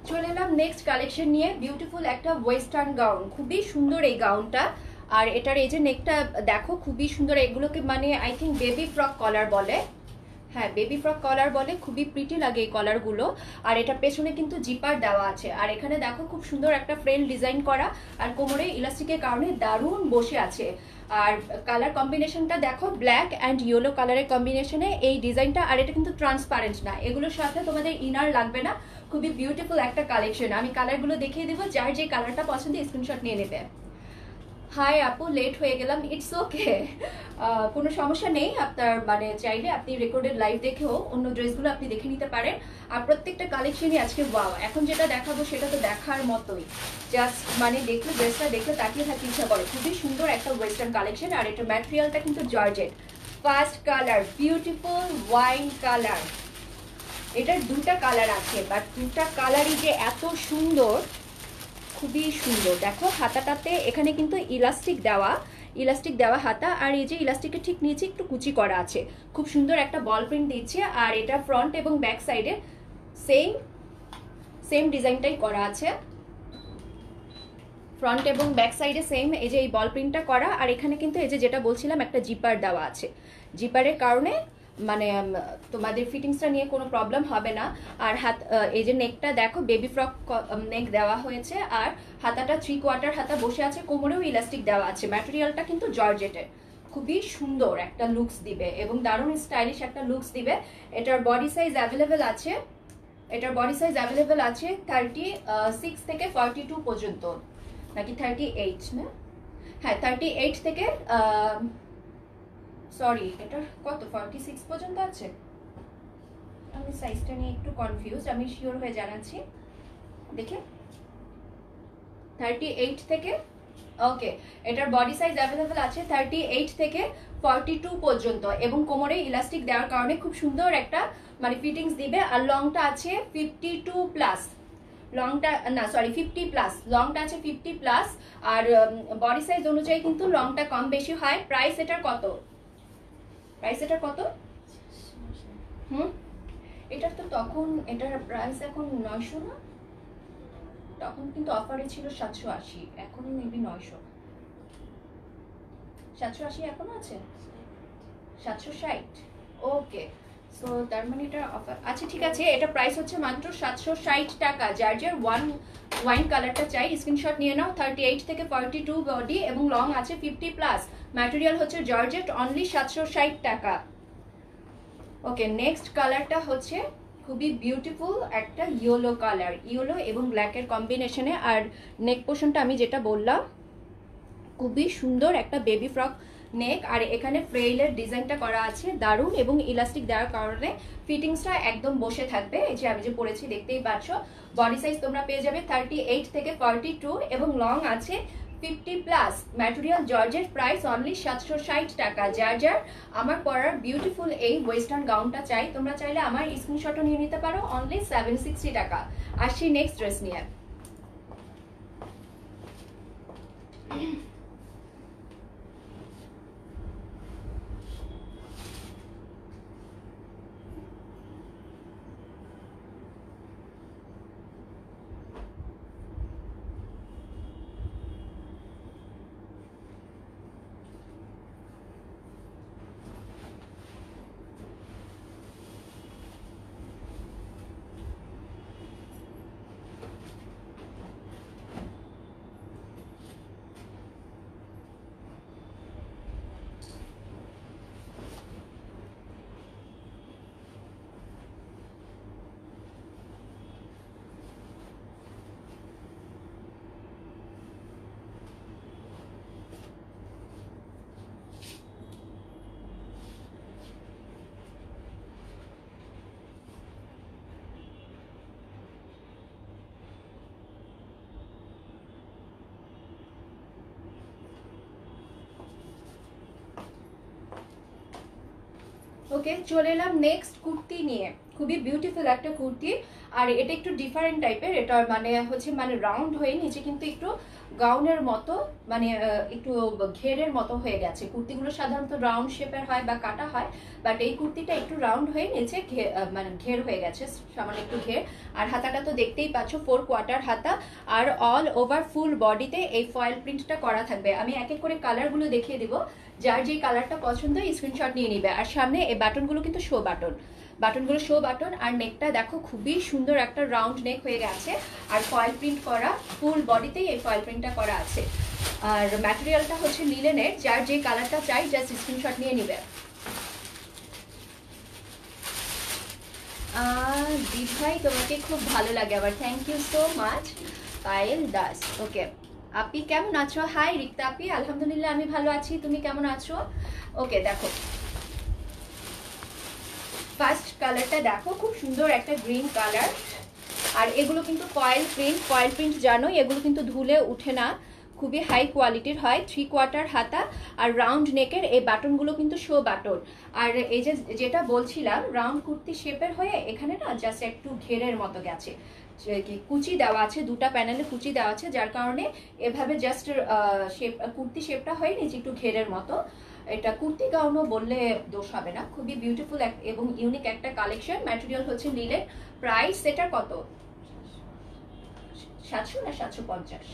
চলে এলাম নেক্সট কালেকশন নিয়ে। বিউটিফুল একটা ওয়েস্টার্ন গাউন, খুবই সুন্দর এই গাউনটা। আর এটার এই যে নেকটা দেখো খুবই সুন্দর। এগুলোকে মানে আই থিঙ্ক বেবি ফ্রক কলার বলে। হ্যাঁ, বেবি ফ্রক কলার বলে। খুবই প্রিটি লাগে এই কলারগুলো। আর এটা পেছনে কিন্তু জিপার দেওয়া আছে। আর এখানে দেখো খুব সুন্দর একটা ফ্রেল ডিজাইন করা। আর কোমরে ইলাস্টিকের কারণে দারুণ বসে আছে। আর কালার কম্বিনেশনটা দেখো, ব্ল্যাক অ্যান্ড ইয়েলো কালারের কম্বিনেশনে এই ডিজাইনটা। আর এটা কিন্তু ট্রান্সপারেন্ট না, এগুলোর সাথে তোমাদের ইনার লাগবে না। খুবই বিউটিফুল একটা কালেকশন। আমি কালারগুলো দেখিয়ে দেবো, যার যে কালারটা পছন্দ স্ক্রিনশট নিয়ে নেবে। হাই আপু, লেট হয়ে গেলাম, ইটস ওকে, কোনো সমস্যা নেই। আপনার মানে চাইলে আপনি রেকর্ডেড লাইভ দেখেও অন্য ড্রেসগুলো আপনি দেখে নিতে পারেন। আর প্রত্যেকটা কালেকশনই আজকে ওয়াও। এখন যেটা দেখাবো সেটা তো দেখার মতোই, জাস্ট মানে দেখলে ড্রেসটা দেখলে তাকিয়ে থাকতে ইচ্ছা করে। খুবই সুন্দর একটা ওয়েস্টার্ন কালেকশন। আর এটা ম্যাটেরিয়ালটা কিন্তু georgette. First colour beautiful wine colour. এটার দুটা কালার আছে, বাট দুটা কালারই যে এত সুন্দর, খুবই সুন্দর। দেখো হাতাটাতে এখানে কিন্তু ইলাস্টিক দেওয়া। ইলাস্টিক দেওয়া হাতা, আর এই যে ইলাস্টিকের ঠিক নিচে একটু কুচি করা আছে, খুব সুন্দর একটা বল প্রিন্ট দিচ্ছে। আর এটা ফ্রন্ট এবং ব্যাক সাইডে সেম ডিজাইনটাই করা আছে, ফ্রন্ট এবং ব্যাক সাইডে সেম এই যে এই বল প্রিন্টটা করা। আর এখানে কিন্তু এই যে যেটা বলছিলাম একটা জিপার দেওয়া আছে, জিপারের কারণে মানে তোমাদের ফিটিংসটা নিয়ে কোনো প্রবলেম হবে না। আর হাত এই যে নেকটা দেখো বেবি ফ্রক নেক দেওয়া হয়েছে, আর হাতাটা 3/4 হাতা বসে আছে, কোমরেও ইলাস্টিক দেওয়া আছে। ম্যাটেরিয়ালটা কিন্তু জর্জেটের, খুবই সুন্দর একটা লুকস দিবে এবং দারুণ স্টাইলিশ একটা লুকস দিবে। এটার বডি সাইজ অ্যাভেলেবেল আছে, 36 থেকে 42 পর্যন্ত, নাকি 38 না? হ্যাঁ 38 থেকে সরি এটা কত 46 পর্যন্ত আছে। আমি সাইজটা নিয়ে একটু কনফিউজ, আমি শিওর হয়ে জানাচ্ছি। দেখে 38 থেকে, ওকে, এটার বডি সাইজ অ্যাভেলেবেল আছে 38 থেকে 42 পর্যন্ত, এবং কোমরে ইলাস্টিক দেওয়ার কারণে খুব সুন্দর একটা মানে ফিটিংস দিবে। আর লংটা আছে 52 প্লাস, লংটা না সরি 50 প্লাস, লংটা আছে 50 প্লাস। আর বডি সাইজ অনুযায়ী কিন্তু লংটা কম বেশি হয়। প্রাইস এটার কত? এটার তো তখন এটার প্রাইস এখন 900 না? তখন কিন্তু অফারে ছিল 780, এখন মেবি 900, 780 এখন আছে 760। ওকে, সো তার মানে এটা অফার আছে, ঠিক আছে। এটা প্রাইস হচ্ছে মাত্র 760 টাকা। যার যার ওয়াইন কালারটা চাই স্ক্রিনশট নিয়ে নাও। 38 থেকে 42 বডি এবং লং আছে 50 প্লাস, ম্যাটেরিয়াল হচ্ছে জর্জেট, অনলি 760 টাকা। ওকে, নেক্সট কালারটা হচ্ছে খুবই বিউটিফুল একটা ইয়েলো কালার, ইয়েলো এবং ব্ল্যাকের কম্বিনেশনে। আর নেক পোর্শনটা আমি যেটা বললাম খুবই সুন্দর একটা বেবি ফ্রক নেক, আর এখানে ফ্রেইলের ডিজাইনটা করা আছে দারুণ, এবং ইলাস্টিক দেওয়ার কারণে ফিটিংসটা একদম বসে থাকবে। এই যে আমি যে পরেছি দেখতেই পাচ্ছ। বডি সাইজ তোমরা পেয়ে যাবে 38 থেকে 42 এবং লং আছে 50 plus, material georgette, price only 760 টাকা। যার যার আমার পরার বিউটিফুল এই ওয়েস্টার্ন গাউনটা চাই, তোমরা চাইলে আমার স্ক্রিনশটও নিয়ে নিতে পারো, অনলি 760 টাকা। আসছি নেক্সট ড্রেস নিয়ে। ওকে, চলে এলাম নেক্সট কুর্তি নিয়ে। খুবই বিউটিফুল একটা কুর্তি, আর এটা একটু ডিফারেন্ট টাইপের। এটা মানে হচ্ছে মানে রাউন্ড হয়ে নিচে কিন্তু একটু গাউনের মতো, মানে একটু ঘেরের মতো হয়ে গেছে। কুর্তিগুলো সাধারণত রাউন্ড শেপের হয় বা কাটা হয়, বাট এই কুর্তিটা একটু রাউন্ড হয়ে নিচে মানে ঘের হয়ে গেছে, সামান্য একটু ঘের। আর হাতাটা তো দেখতেই পাচ্ছ 4/4 হাতা, আর অল ওভার ফুল বডিতে এই ফয়েল প্রিন্টটা করা থাকবে। আমি এক এক করে কালারগুলো দেখিয়ে দিব, যার যে কালারটা পছন্দ স্ক্রিনশট নিয়ে নিবে। আর সামনে এই বাটনগুলো কিন্তু শো বাটন, বাটনগুলো শো বাটন। আর নেকটা দেখো খুবই সুন্দর একটা রাউন্ড নেক হয়ে গেছে, আর ফয়েল প্রিন্ট করা, ফুল বডিতেই এই ফয়েল প্রিন্টটা করা আছে। আর ম্যাটেরিয়ালটা হচ্ছে লিলেনের, যার যে কালারটা চাই জাস্ট স্ক্রিনশট নিয়ে নিবে। দীপ ভাই তোমাকে খুব ভালো লাগে আবার, thank you so much. Payel Das, okay. আপনি কেমন আছো? হাই রিক্তা আপি, আলহামদুলিল্লাহ আমি ভালো আছি, তুমি কেমন আছো? ওকে, দেখো ফার্স্ট কালারটা দেখো, খুব সুন্দর একটা গ্রিন কালার। আর এগুলো কিন্তু ফয়েল প্রিন্ট জানো, এগুলো কিন্তু ধুলে উঠে না, খুবই হাই কোয়ালিটির হয়। 3/4 হাতা আর রাউন্ড নেকের এই বাটনগুলো কিন্তু শো বাটন। আর এই যে যেটা বলছিলাম রাউন্ড কুর্তি শেপের হয়ে এখানে না জাস্ট একটু ঘেরের মতো গেছে, কুচি দেওয়া আছে, দুটা প্যানেলে কুচি দেওয়া আছে, যার কারণে এভাবে জাস্ট শেপ কুর্তি শেপটা হয় নিচে একটু ঘেরের মতো। এটা কুর্তি গাউনও বললে দোষ হবে না। খুবই বিউটিফুল এবং ইউনিক একটা কালেকশন। ম্যাটেরিয়াল হচ্ছে লিলেন। প্রাইস এটা কত? 700 না 750?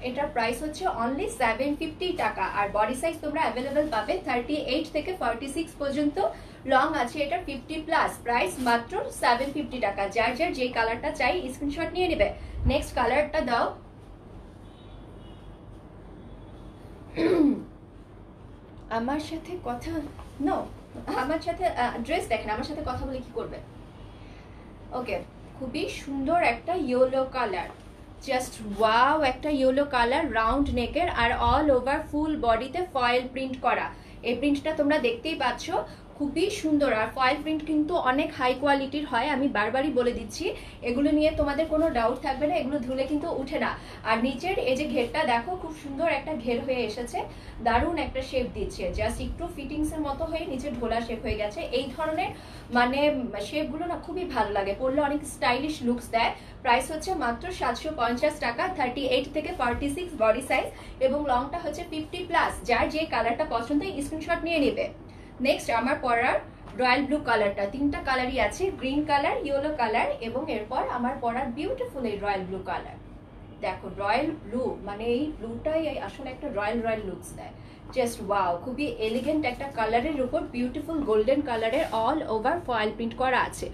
এটার প্রাইস হচ্ছে অনলি 750 টাকা। আর বডি সাইজ তোমরা অ্যাভেলেবেল পাবে 38 থেকে 46 পর্যন্ত লং আছে। এটা 50+। প্রাইস মাত্র 750 টাকা। যার যার যে কালারটা চাই স্ক্রিনশট নিয়ে নেবে। নেক্সট কালারটা দাও। আমার সাথে কথা নো, আমার সাথে ড্রেস দেখেন, আমার সাথে কথা বলে কি করবে? ওকে, খুবই সুন্দর একটা ইয়েলো কালার, জাস্ট ওয়াও, একটা ইয়েলো কালার, রাউন্ড নেকের আর অল ওভার ফুল বডিতে ফয়েল প্রিন্ট করা। এই প্রিন্টটা তোমরা দেখতেই পাচ্ছ, খুবই সুন্দর। আর ফয়েল প্রিন্ট কিন্তু অনেক হাই কোয়ালিটির হয়, আমি বারবারই বলে দিচ্ছি, এগুলো নিয়ে তোমাদের কোনো ডাউট থাকবে না, এগুলো ধুলে কিন্তু উঠে না। আর নিচের এই যে ঘেরটা দেখো, খুব সুন্দর একটা ঘের হয়ে এসেছে, দারুণ একটা শেপ দিচ্ছে, জাস্ট একটু ফিটিংস এর মতো হয়ে নিচে ঢোলা শেপ হয়ে গেছে। এই ধরনের মানে শেপগুলো না খুবই ভালো লাগে, পরলে অনেক স্টাইলিশ লুকস দেয়। প্রাইস হচ্ছে মাত্র 750 টাকা। 38 থেকে 46 বডি সাইজ এবং লংটা হচ্ছে 50+। যার যে কালারটা পছন্দ স্ক্রিনশট নিয়ে নেবে। নেক্সট আমার পরার রয়্যাল ব্লু কালারটা, তিনটা কালারই আছে, গ্রিন কালার, ইয়েলো কালার এবং এরপর আমার পরার বিউটিফুল এই রয়্যাল ব্লু কালার। দেখো রয়্যাল ব্লু, মানে এই ব্লুটাই আসলে একটা রয়্যাল লুকস দেয়, জাস্ট ওয়াও। খুবই এলিগেন্ট একটা কালারের উপর বিউটিফুল গোল্ডেন কালারের অল ওভার ফয়েল প্রিন্ট করা আছে,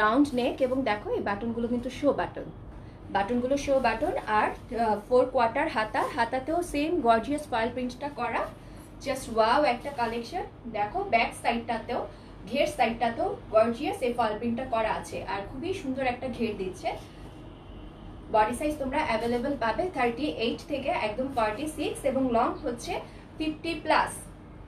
রাউন্ড নেক এবং দেখো এই বাটনগুলো কিন্তু শো বাটন, বাটনগুলো শো বাটন। আর 4 কোয়ার্টার হাতা, হাতাতেও সেম গর্জিয়াস ফয়েল প্রিন্টটা করা, জাস্ট ওয়াও একটা কালেকশন। দেখো ব্যাক সাইডটাতেও, ঘের সাইডটাতেও গর্জিয়াস এই ফয়েল প্রিন্টটা করা আছে আর খুবই সুন্দর একটা ঘের দিচ্ছে। বডি সাইজ তোমরা অ্যাভেলেবেল পাবে 38 থেকে একদম 46 এবং লং হচ্ছে 50+।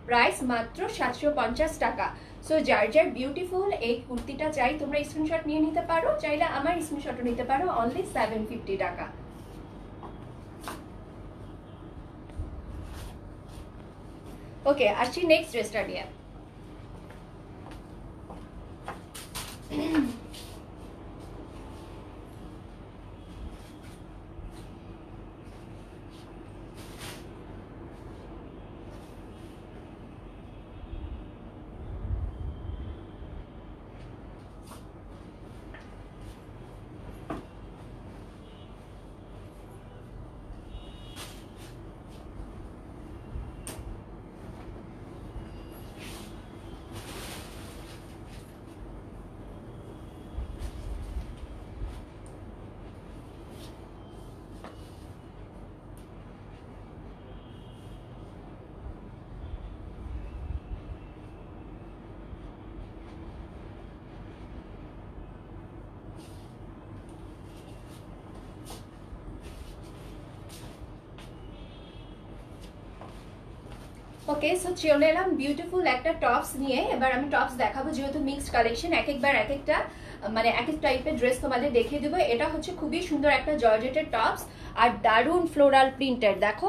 প্রাইস মাত্র 750 টাকা। সো যার যার বিউটিফুল এই কুর্তিটা চাই তোমরা স্ক্রিনশট নিয়ে নিতে পারো, চাইলে আমার স্ক্রিনশটও নিতে পারো, অনলি 750 টাকা। ওকে, আসছি নেক্সট ড্রেসটা নিয়ে। ওকে, সো চলে এলাম বিউটিফুল একটা টপস নিয়ে। এবার আমি টপস দেখাবো, যেহেতু মিক্সড কালেকশন, এক একবার এক একটা মানে এক এক টাইপের ড্রেস তোমাদের দেখিয়ে দেবো। এটা হচ্ছে খুবই সুন্দর একটা জর্জেটের টপস আর দারুণ ফ্লোরাল প্রিন্টের। দেখো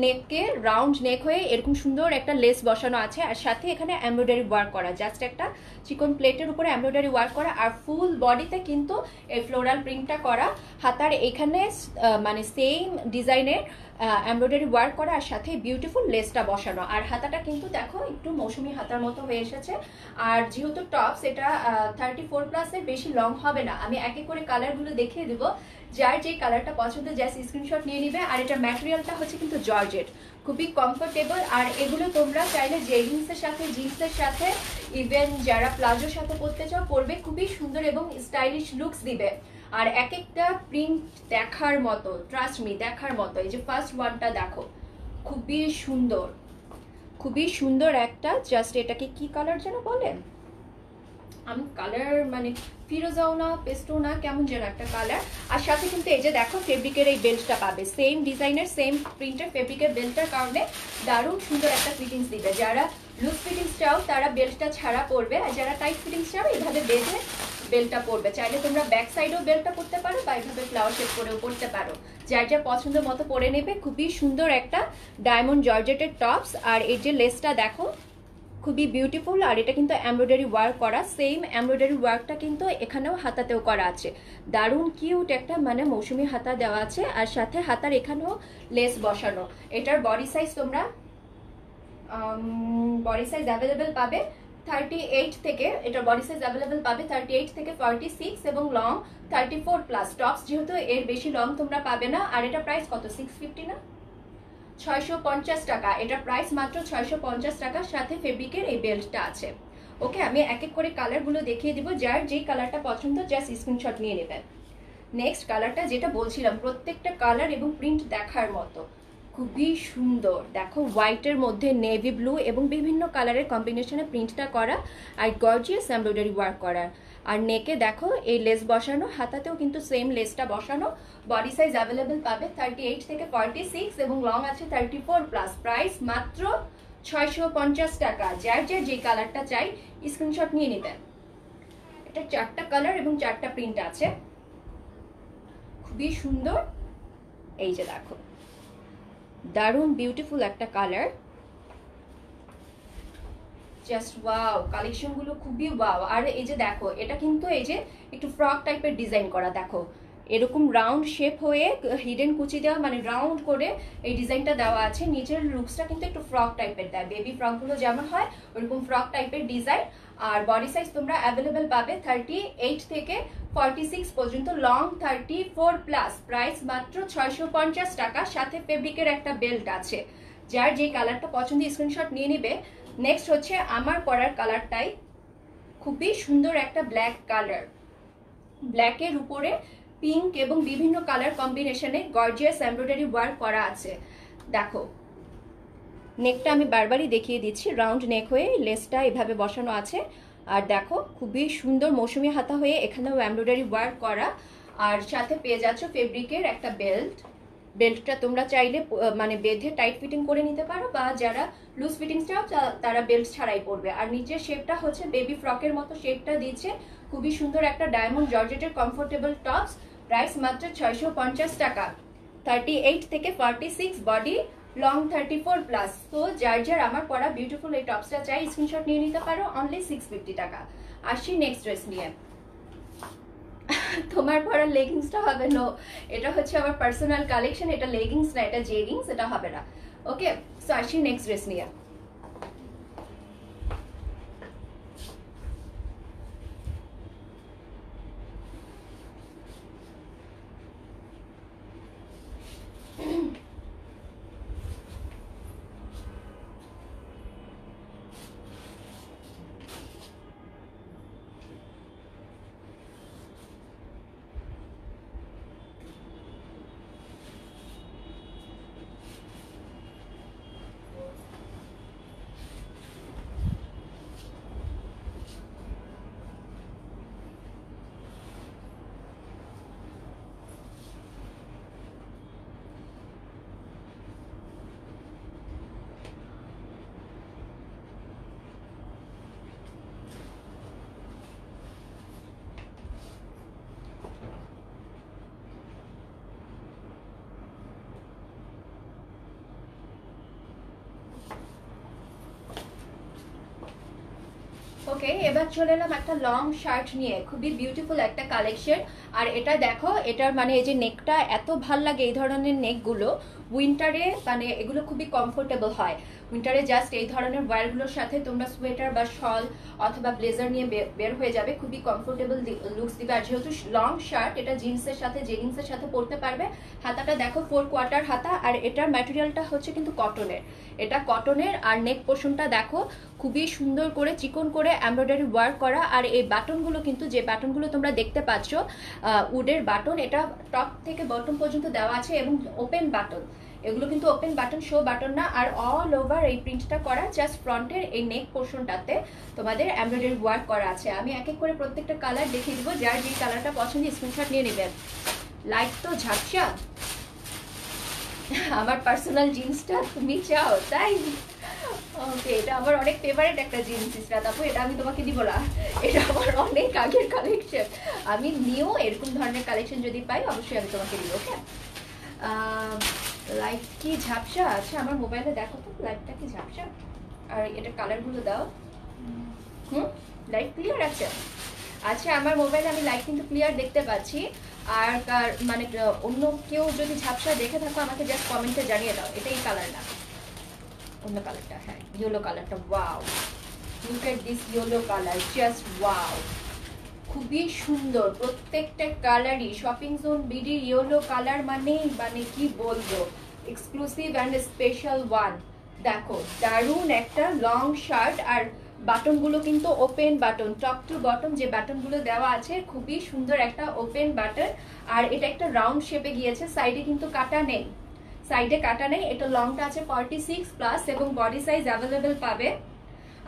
নেককে রাউন্ড নেক হয়ে এরকম সুন্দর একটা লেস বসানো আছে আর সাথে এখানে এমব্রয়ডারি ওয়ার্ক করা, জাস্ট একটা চিকন প্লেটের উপরে এমব্রয়ডারি ওয়ার্ক করা আর ফুল বডিতে কিন্তু এই ফ্লোরাল প্রিন্টটা করা। হাতার এখানে মানে সেম ডিজাইনের এমব্রয়ডারি ওয়ার্ক করা আর সাথে বিউটিফুল লেসটা বসানো। আর হাতাটা কিন্তু দেখো একটু মৌসুমি হাতার মতো হয়ে এসেছে। আর যেহেতু টপস এটা 34+ এর বেশি লং হবে না, আমি এক এক করে কালারগুলো দেখিয়ে দেবো, যার যে কালারটা পছন্দ জাস্ট স্ক্রিনশট নিয়ে নিবে। আর এটা ম্যাটেরিয়ালটা হচ্ছে কিন্তু জর্জেট, খুবই কমফোর্টেবল। আর এগুলো তোমরা চাইলে জেগিংসের সাথে, জিন্সের সাথে, ইভেন যারা প্লাজোর সাথে পরতে চাও পরবে, খুবই সুন্দর এবং স্টাইলিশ লুকস দিবে। আর এক একটা প্রিন্ট দেখার মতো, ট্রাস্ট মি দেখার মতো। এই যে ফার্স্ট ওয়ানটা দেখো, খুবই সুন্দর, খুবই সুন্দর একটা, জাস্ট এটাকে কি কালার যেন বলেন, আমি কালার মানে ফিরোজাও না পেস্টো না কেমন যেন একটা কালার। আর সাথে কিন্তু এই যে দেখো ফেব্রিকের এই বেল্টটা পাবে, সেম ডিজাইনের সেম প্রিন্টের ফেব্রিকের বেল্টটার কারণে দারুণ সুন্দর একটা ফিটিংস দিবে। যারা লুজ ফিটিংস চাও তারা বেল্টটা ছাড়া পরবে, আর যারা টাইট ফিটিংস চাও এইভাবে বেঁধে বেল্টটা পরবে। চাইলে তোমরা ব্যাক সাইডেও বেল্টটা পরতে পারো বা এইভাবে ফ্লাওয়ার শেপ করেও পরতে পারো, যার যা পছন্দ মতো পরে নেবে। খুবই সুন্দর একটা ডায়মন্ড জর্জেটের টপস। আর এই যে লেসটা দেখো, খুবই বিউটিফুল। আর এটা কিন্তু এমব্রয়ডারি ওয়ার্ক করা, সেম এমব্রয়ডারি ওয়ার্কটা কিন্তু এখানেও হাতাতেও করা আছে। দারুণ কিউট একটা মানে মৌসুমি হাতা দেওয়া আছে, আর সাথে হাতার এখানেও লেস বসানো। এটার বডি সাইজ তোমরা বডি সাইজ অ্যাভেলেবেল পাবে 38 থেকে, এটার বডি সাইজ অ্যাভেলেবেল পাবে 38 থেকে 46 এবং লং 34 প্লাস। টপস যেহেতু এর বেশি লং তোমরা পাবে না। আর এটা প্রাইস কত? 650 না 650 টাকা। এটা প্রাইস মাত্র 650 টাকা, সাথে ফেব্রিকের এই বেল্টটা আছে। ওকে, আমি এক এক করে কালারগুলো দেখিয়ে দিব, যার যেই কালারটা পছন্দ জাস্ট স্ক্রিনশট নিয়ে নেবেন। নেক্সট কালারটা যেটা বলছিলাম, প্রত্যেকটা কালার এবং প্রিন্ট দেখার মতো, খুবই সুন্দর। দেখো হোয়াইটের মধ্যে নেভি ব্লু এবং বিভিন্ন কালারের কম্বিনেশনে প্রিন্টটা করা, আর গর্জিয়াস এমব্রয়ডারি ওয়ার্ক করা। আর নেকে দেখো এই লেস বসানো, হাতাতেও কিন্তু সেম লেসটা বসানো। বডি সাইজ অ্যাভেলেবেল পাবে 38 থেকে 46 এবং লং আছে 34 প্লাস। প্রাইস মাত্র 650 টাকা। যার যার যে কালারটা চাই স্ক্রিনশট নিয়ে নেবেন। এটা 4টা কালার এবং 4টা প্রিন্ট আছে, খুবই সুন্দর। এই যে দেখো দারুণ বিউটিফুল একটা কালার, জাস্ট ওয়াও। কালেকশন গুলো খুবই ওয়াও। আর এই যে দেখো এটা কিন্তু এই যে একটু ফ্রক টাইপের ডিজাইন করা, দেখো এরকম রাউন্ড শেপ হয়ে হিডেন কুচি দেওয়া, মানে রাউন্ড করে এই ডিজাইনটা দেওয়া আছে। নিচের লুকসটা কিন্তু একটু ফ্রক টাইপের দেয়, বেবি ফ্রক গুলো যেমন হয় ওরকম ফ্রক টাইপের ডিজাইন। আর বডি সাইজ তোমরা অ্যাভেলেবেল পাবে 38 থেকে 46 পর্যন্ত, লং 34 প্লাস। প্রাইস মাত্র 650 টাকা, সাথে ফেব্রিকের একটা বেল্ট আছে। যার যে কালারটা পছন্দ স্ক্রিনশট নিয়ে নিবে। নেক্সট হচ্ছে আমার পরার কালারটাই খুবই সুন্দর একটা ব্ল্যাক কালার, ব্ল্যাকের উপরে পিঙ্ক এবং বিভিন্ন কালার কম্বিনেশনে গর্জিয়াস এমব্রয়ডারি ওয়ার্ক করা আছে। দেখো নেকটা আমি বারবারই দেখিয়ে দিচ্ছি, রাউন্ড নেক হয়ে লেসটা এভাবে বসানো আছে। আর দেখো খুবই সুন্দর মৌসুমি হাতা হয়ে এখানেও এমব্রয়ডারি ওয়ার্ক করা। আর সাথে পেয়ে যাচ্ছ ফেব্রিকের একটা বেল্ট। বেল্টটা তোমরা চাইলে মানে বেঁধে টাইট ফিটিং করে নিতে পারো, বা যারা লুজ ফিটিং চাও তারা বেল্ট ছাড়াই পরবে। আর নিচের শেপটা হচ্ছে বেবি ফ্রকের মতো শেপটা দিচ্ছে, খুবই সুন্দর একটা ডায়মন্ড জর্জেটের কমফোর্টেবল টপস। প্রাইস মাত্র 650 টাকা, 38 থেকে 46 বডি, লং 34 প্লাস। তো যার যার আমার পরা বিউটিফুল এই টপসটা চাই স্ক্রিনশট নিয়ে নিতে পারো, অনলি 650 টাকা। আসি নেক্সট ড্রেস নিয়ে। তোমার পরা লেগিংসটা হবে না, এটা হচ্ছে আমার পার্সোনাল কালেকশন, এটা লেগিংস না, এটা জেগিংস, এটা হবে না। ওকে, সো আসি নেক্সট ড্রেস নিয়ে। ওকে, এবার চলে এলাম একটা লং শার্ট নিয়ে, খুবই বিউটিফুল একটা কালেকশন। আর এটা দেখো, এটার মানে এই যে নেকটা এত ভাল লাগে, এই ধরনের নেকগুলো উইন্টারে মানে এগুলো খুবই কমফোর্টেবল হয়। উইন্টারে জাস্ট এই ধরনের ওয়্যারগুলোর সাথে তোমরা সোয়েটার বা শল অথবা ব্লেজার নিয়ে বের হয়ে যাবে, খুবই কমফোর্টেবল লুকস দিবে। আর যেহেতু লং শার্ট, এটা জিন্সের সাথে জেগিংসের সাথে পরতে পারবে। হাতাটা দেখো 4 কোয়ার্টার হাতা, আর এটার ম্যাটেরিয়ালটা হচ্ছে কিন্তু কটনের, এটা কটনের। আর নেক পোর্শনটা দেখো খুবই সুন্দর করে চিকন করে এমব্রয়ডারি ওয়ার্ক করা। আর এই বাটনগুলো কিন্তু, যে বাটনগুলো তোমরা দেখতে পাচ্ছ উডের বাটন, এটা টপ থেকে বটম পর্যন্ত দেওয়া আছে এবং ওপেন বাটন, এগুলো কিন্তু ওপেন বাটন, শো বাটন না। আর অল ওভার এই প্রিন্টটা করা, জাস্ট ফ্রন্টের এই নেক পোর্শনটাতে তোমাদের এমব্রয়ডারি ওয়ার্ক করা আছে। আমি এক এক করে প্রত্যেকটা কালার দেখিয়ে দিব, যার যে কালারটা পছন্দ স্ক্রিনশট নিয়ে নেবেন। লাইট তো ঝাপসা, আমার পার্সোনাল জিন্সটা তুমি চাও তাই? ওকে, এটা আমার অনেক ফেভারিট একটা জিন্স ইসরা, তারপর এটা আমি তোমাকে দিব না, এটা আমার অনেক আগের কালেকশন। আমি নিউ এরকম ধরনের কালেকশন যদি পাই অবশ্যই আমি তোমাকে দিব। ওকে, লাইট কি ঝাপসা? আচ্ছা আমার মোবাইলে দেখো তো লাইটটা কি ঝাপসা। আর এটা কালারগুলো দাও। লাইট ক্লিয়ার আছে? আচ্ছা, আমার মোবাইলে আমি লাইট কিন্তু ক্লিয়ার দেখতে পাচ্ছি। আর মানে অন্য কেউ যদি ঝাপসা দেখে থাকো আমাকে জাস্ট কমেন্টে জানিয়ে দাও। এটা এই কালার না, অন্য কালারটা। হ্যাঁ, ইয়েলো কালারটা। Wow, look at this yellow colour, just wow, খুবই সুন্দর প্রত্যেকটা কালারই। Shopping zone BD yellow colour মানে কি বলবো, এক্সক্লুসিভ অ্যান্ড স্পেশাল ওয়ান। দেখো দারুণ একটা লং শার্ট, আর বাটনগুলো কিন্তু open button, top to bottom যে বাটনগুলো দেওয়া আছে খুবই সুন্দর একটা ওপেন বাটন। আর এটা একটা রাউন্ড শেপে গিয়েছে, সাইডে কিন্তু কাটা নেই, সাইডে কাটা নেই। এটা লংটা আছে 46+ এবং বডি সাইজ অ্যাভেলেবেল পাবে।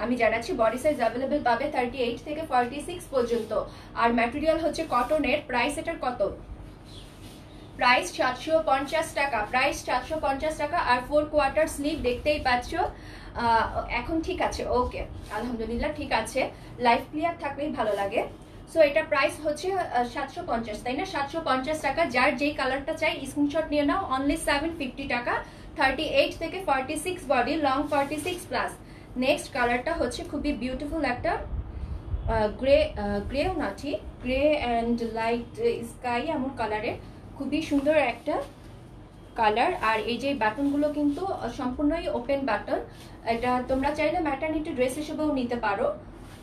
আমি জানাচ্ছি বডি সাইজ অ্যাভেলেবেল পাবে 38 থেকে 46 পর্যন্ত। আর ম্যাটেরিয়াল হচ্ছে কটনের। প্রাইস এটার কত? প্রাইস 750 টাকা, প্রাইস 750 টাকা। আর 4 কোয়ার্টার স্লিভ দেখতেই পাচ্ছ। এখন ঠিক আছে, ওকে, আলহামদুলিল্লাহ ঠিক আছে। লাইভ ক্লিয়ার থাকলেই ভালো লাগে। সো এটা প্রাইস হচ্ছে 750, তাই না? 750 টাকা। যার যেই কালারটা চাই স্ক্রিনশট নিয়ে নাও। অনলি 750 টাকা। 38 থেকে 46 বডি, লং 46+। নেক্সট কালারটা হচ্ছে খুবই বিউটিফুল একটা গ্রেও না, ঠিক গ্রে অ্যান্ড লাইট স্কাই এমন কালারের, খুবই সুন্দর একটা কালার। আর এই যে বাটনগুলো কিন্তু সম্পূর্ণই ওপেন বাটন। এটা তোমরা চাইলে ম্যাটারনিটি ড্রেস হিসেবেও নিতে পারো,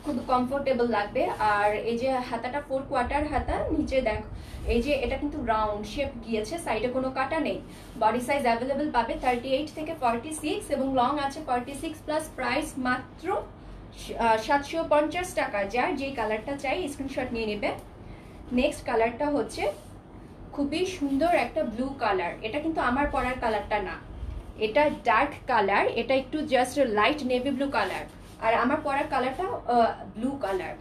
খুব কমফোর্টেবল লাগবে। আর এই যে হাতাটা 4 কোয়ার্টার হাতা, নিচে দেখো এই যে এটা কিন্তু রাউন্ড শেপ গিয়েছে, সাইডে কোনো কাটা নেই। বডি সাইজ অ্যাভেলেবেল পাবে 38 থেকে 46 এবং লং আছে 46+। প্রাইস মাত্র 750 টাকা। যার যেই কালারটা চাই স্ক্রিনশট নিয়ে নেবে। নেক্সট কালারটা হচ্ছে খুবই সুন্দর একটা ব্লু কালার। এটা কিন্তু আমার পরার কালারটা না, এটা ডার্ক কালার, এটা একটু just light navy blue colour. আর আমার পরার কালারটা ব্লু কালার,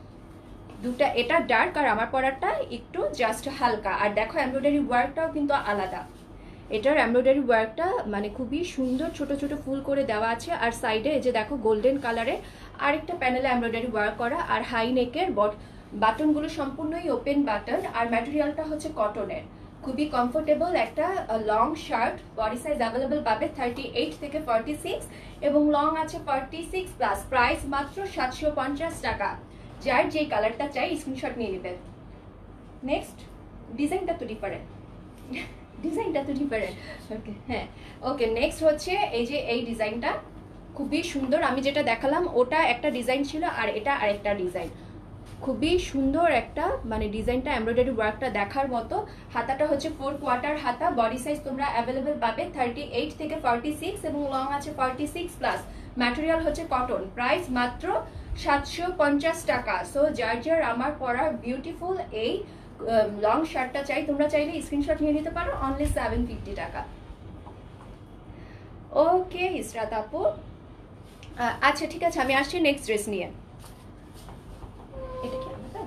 দুটা। এটা ডার্ক আর আমার পরারটা একটু জাস্ট হালকা। আর দেখো এমব্রয়ডারি ওয়ার্কটাও কিন্তু আলাদা। এটার এমব্রয়ডারি ওয়ার্কটা মানে খুবই সুন্দর, ছোট ছোট ফুল করে দেওয়া আছে। আর সাইডে এই যে দেখো গোল্ডেন কালারে আরেকটা প্যানেলে এমব্রয়ডারি ওয়ার্ক করা। আর হাই নেকের বাটনগুলো সম্পূর্ণই ওপেন বাটন। আর ম্যাটেরিয়ালটা হচ্ছে কটনের, খুবই কমফোর্টেবল একটা long shirt. Body size available পাবে 38 থেকে 46 এবং লং আছে 46+। প্রাইস মাত্র 750 টাকা। যার যেই কালারটা চাই স্ক্রিনশট নিয়ে নেবেন। নেক্সট ডিজাইনটা তো ডিফারেন্ট, ডিজাইনটা তো ডিফারেন্ট। ওকে, হ্যাঁ, ওকে। নেক্সট হচ্ছে এই যে এই ডিজাইনটা খুবই সুন্দর। আমি যেটা দেখালাম ওটা একটা ডিজাইন ছিল, আর এটা আরেকটা ডিজাইন। খুবই সুন্দর একটা মানে ডিজাইনটা, এমব্রয়ডারি ওয়ার্কটা দেখার মতো। হাতাটা হচ্ছে 4 কোয়ার্টার হাতা। বডি সাইজ তোমরা অ্যাভেলেবেল পাবে 38 থেকে 46 এবং লং আছে 46+। ম্যাটেরিয়াল হচ্ছে কটন। প্রাইস মাত্র 750 টাকা। সো যার যার আমার পরা বিউটিফুল এই লং শার্টটা চাই, তোমরা চাইলে স্ক্রিনশট নিয়ে নিতে পারো। অনলি 750 টাকা। ওকে ইসরাত আপু, আচ্ছা ঠিক আছে, আমি আসছি নেক্সট ড্রেস নিয়ে। এটা কি আলাদা?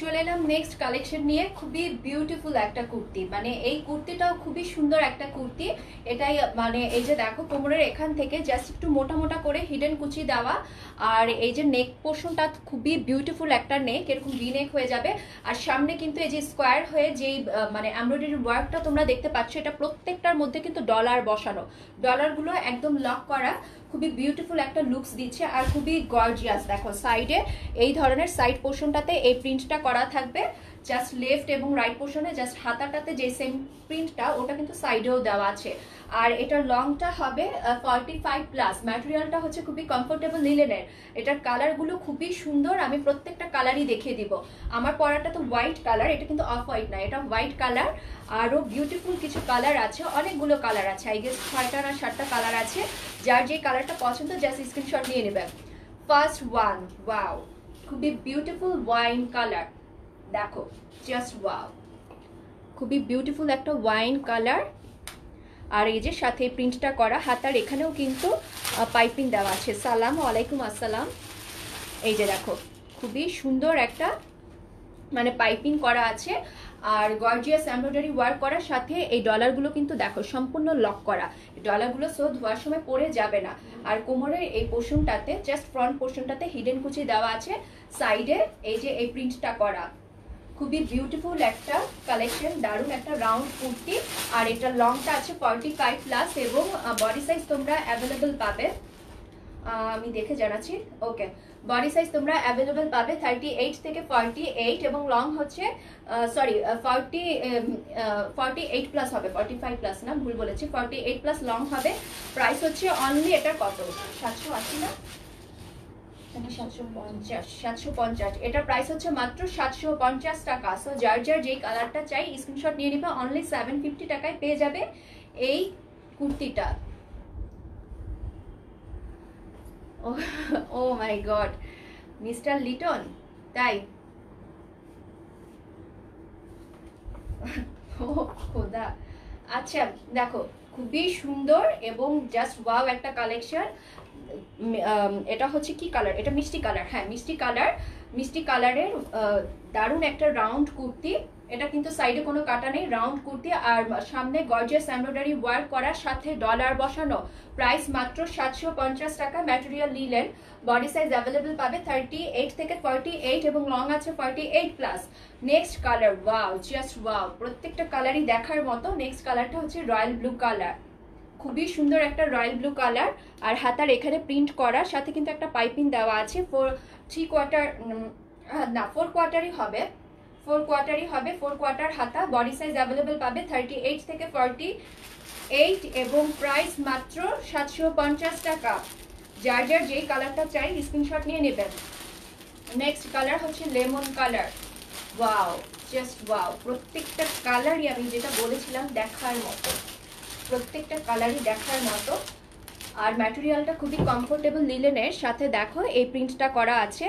চলে এলাম নেক্সট কালেকশন নিয়ে। খুবই বিউটিফুল একটা কুর্তি, মানে এই কুর্তিটাও খুবই সুন্দর একটা কুর্তি। এটাই মানে এই যে দেখো কোমরের এখান থেকে জাস্ট একটু মোটা মোটা করে হিডেন কুচি দেওয়া। আর এই যে নেক পোর্শনটা খুবই বিউটিফুল একটা নেক, এরকম ভি নেক হয়ে যাবে। আর সামনে কিন্তু এই যে স্কোয়ার হয়ে যেই মানে এমব্রয়ডারি ওয়ার্কটা তোমরা দেখতে পাচ্ছ, এটা প্রত্যেকটার মধ্যে কিন্তু ডলার বসানো, ডলারগুলো একদম লক করা। খুবই বিউটিফুল একটা লুকস দিচ্ছে আর খুবই গর্জিয়াস। দেখো সাইডে এই ধরনের সাইড পোর্শনটাতে এই প্রিন্টটা করা থাকবে। জাস্ট লেফট এবং রাইট পোর্শনে জাস্ট হাতাটাতে যে সেম প্রিন্টটা ওটা কিন্তু সাইডেও দেওয়া আছে। আর এটার লংটা হবে 45+। ম্যাটেরিয়ালটা হচ্ছে খুবই কমফোর্টেবল লিলেনের। এটার কালারগুলো খুবই সুন্দর, আমি প্রত্যেকটা কালারই দেখিয়ে দিব। আমার পরাটা তো হোয়াইট কালার, এটা কিন্তু অফ হোয়াইট না, এটা হোয়াইট কালার। আরও বিউটিফুল কিছু কালার আছে, অনেকগুলো কালার আছে, আই গেস 6টা না 7টা কালার আছে। যার যে কালারটা পছন্দ জাস্ট স্ক্রিনশট নিয়ে নেবেন। ফার্স্ট ওয়ান, ওয়াও, খুবই বিউটিফুল ওয়াইন কালার, দেখো জাস্ট ওয়াও, খুবই বিউটিফুল একটা ওয়াইন কালার। আর এই যে সাথে প্রিন্টটা করা, হাতার এখানেও কিন্তু পাইপিং দেওয়া আছে। সালাম আলাইকুম আসসালাম। এই যে দেখো খুবই সুন্দর একটা মানে পাইপিং করা আছে, আর গর্জিয়াস এমব্রয়ডারি ওয়ার্ক করার সাথে এই ডলারগুলো কিন্তু দেখো সম্পূর্ণ লক করা। ডলারগুলো সো ধোয়ার সময় পড়ে যাবে না। আর কোমরের এই পোর্শনটাতে জাস্ট ফ্রন্ট পোর্শনটাতে হিডেন কুচি দেওয়া আছে, সাইডে এই যে এই প্রিন্টটা করা। খুবই বিউটিফুল একটা কালেকশন, দারুণ একটা রাউন্ড কুর্তি। আর এটা লংটা আছে 45+ এবং বডি সাইজ তোমরা অ্যাভেলেবল পাবে, আমি দেখে জানাচ্ছি। ওকে, বডি সাইজ তোমরা অ্যাভেলেবল পাবে 38 থেকে 48 এবং লং হচ্ছে 48+ হবে, 45+ না, ভুল বলেছি, 48+ লং হবে। প্রাইস হচ্ছে অনলি এটা কত, 780 না 750, এটার প্রাইস হচ্ছে মাত্র 750 টাকা। সো যার যার যেই কালারটা চাই স্ক্রিনশট নিয়ে নিবে, অনলি 750 টাকায় পেয়ে যাবে এই কুর্তিটা। ও মাই গড, মিস্টার লিটন, তাই? ও খোদা, আচ্ছা দেখো খুবই সুন্দর এবং জাস্ট ওয়াও একটা কালেকশন। এটা হচ্ছে কি কালার, এটা মিষ্টি কালার, হ্যাঁ মিষ্টি কালার, মিষ্টি কালারের দারুণ একটা রাউন্ড কুর্তি। এটা কিন্তু সাইডে কোনো কাটা নেই, রাউন্ড কুর্তি, আর সামনে গর্জিয়াস এমব্রয়ডারি ওয়ার্ক করার সাথে ডলার বসানো। প্রাইস মাত্র 750 টাকা, material linen. Body size available পাবে 38 থেকে 48 এবং লং আছে 48+। Next colour, wow just wow, প্রত্যেকটা কালারই দেখার মতো। নেক্সট কালারটা হচ্ছে রয়্যাল ব্লু কালার, খুবই সুন্দর একটা রয়্যাল ব্লু কালার। আর হাতার এখানে প্রিন্ট করা, সাথে কিন্তু একটা পাইপিং দেওয়া আছে। 4 কোয়ার্টারই হবে, 4 কোয়ার্টার হাতা। বডি সাইজ অ্যাভেলেবল পাবে 38 থেকে 48 এবং প্রাইস মাত্র 750 টাকা। যার যার যেই কালারটা চাই স্ক্রিনশট নিয়ে নেবেন। নেক্সট কালার হচ্ছে lemon colour, wow just wow, প্রত্যেকটা কালারই আমি যেটা বলেছিলাম দেখার মতো, প্রত্যেকটা কালারই দেখার মতো। আর ম্যাটেরিয়ালটা খুবই কমফোর্টেবল লিলেনের, সাথে দেখো এই প্রিন্টটা করা আছে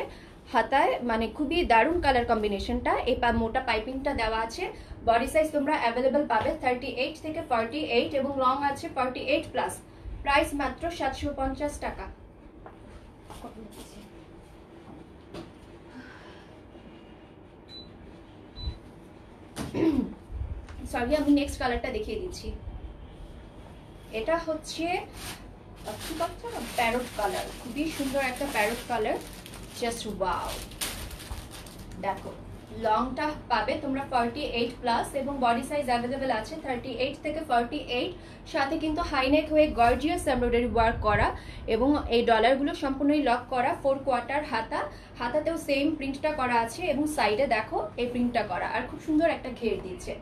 হাতায়, মানে খুবই দারুণ কালার কম্বিনেশনটা। এই মোটা পাইপিংটা দেওয়া আছে। বডি সাইজ তোমরা অ্যাভেলেবল পাবে 38 থেকে 48 এবং লং আছে 48+। প্রাইস মাত্র 750 টাকা। সরি, আমি নেক্সট কালারটা দেখিয়ে দিচ্ছি। এটা হচ্ছে প্যারট কালার, খুবই সুন্দর একটা প্যারট কালার, জাস্ট ওয়াও। দেখো লংটা পাবে তোমরা 48+ এবং বডি সাইজ অ্যাভেলেবেল আছে 38 থেকে 48। সাথে কিন্তু হাইনেক হয়ে গর্জিয়াস এমব্রয়ডারি ওয়ার্ক করা এবং এই ডলারগুলো সম্পূর্ণই লক করা। 4 কোয়ার্টার হাতা, হাতাতেও সেম প্রিন্টটা করা আছে এবং সাইডে দেখো এই প্রিন্টটা করা, আর খুব সুন্দর একটা ঘের দিয়েছে।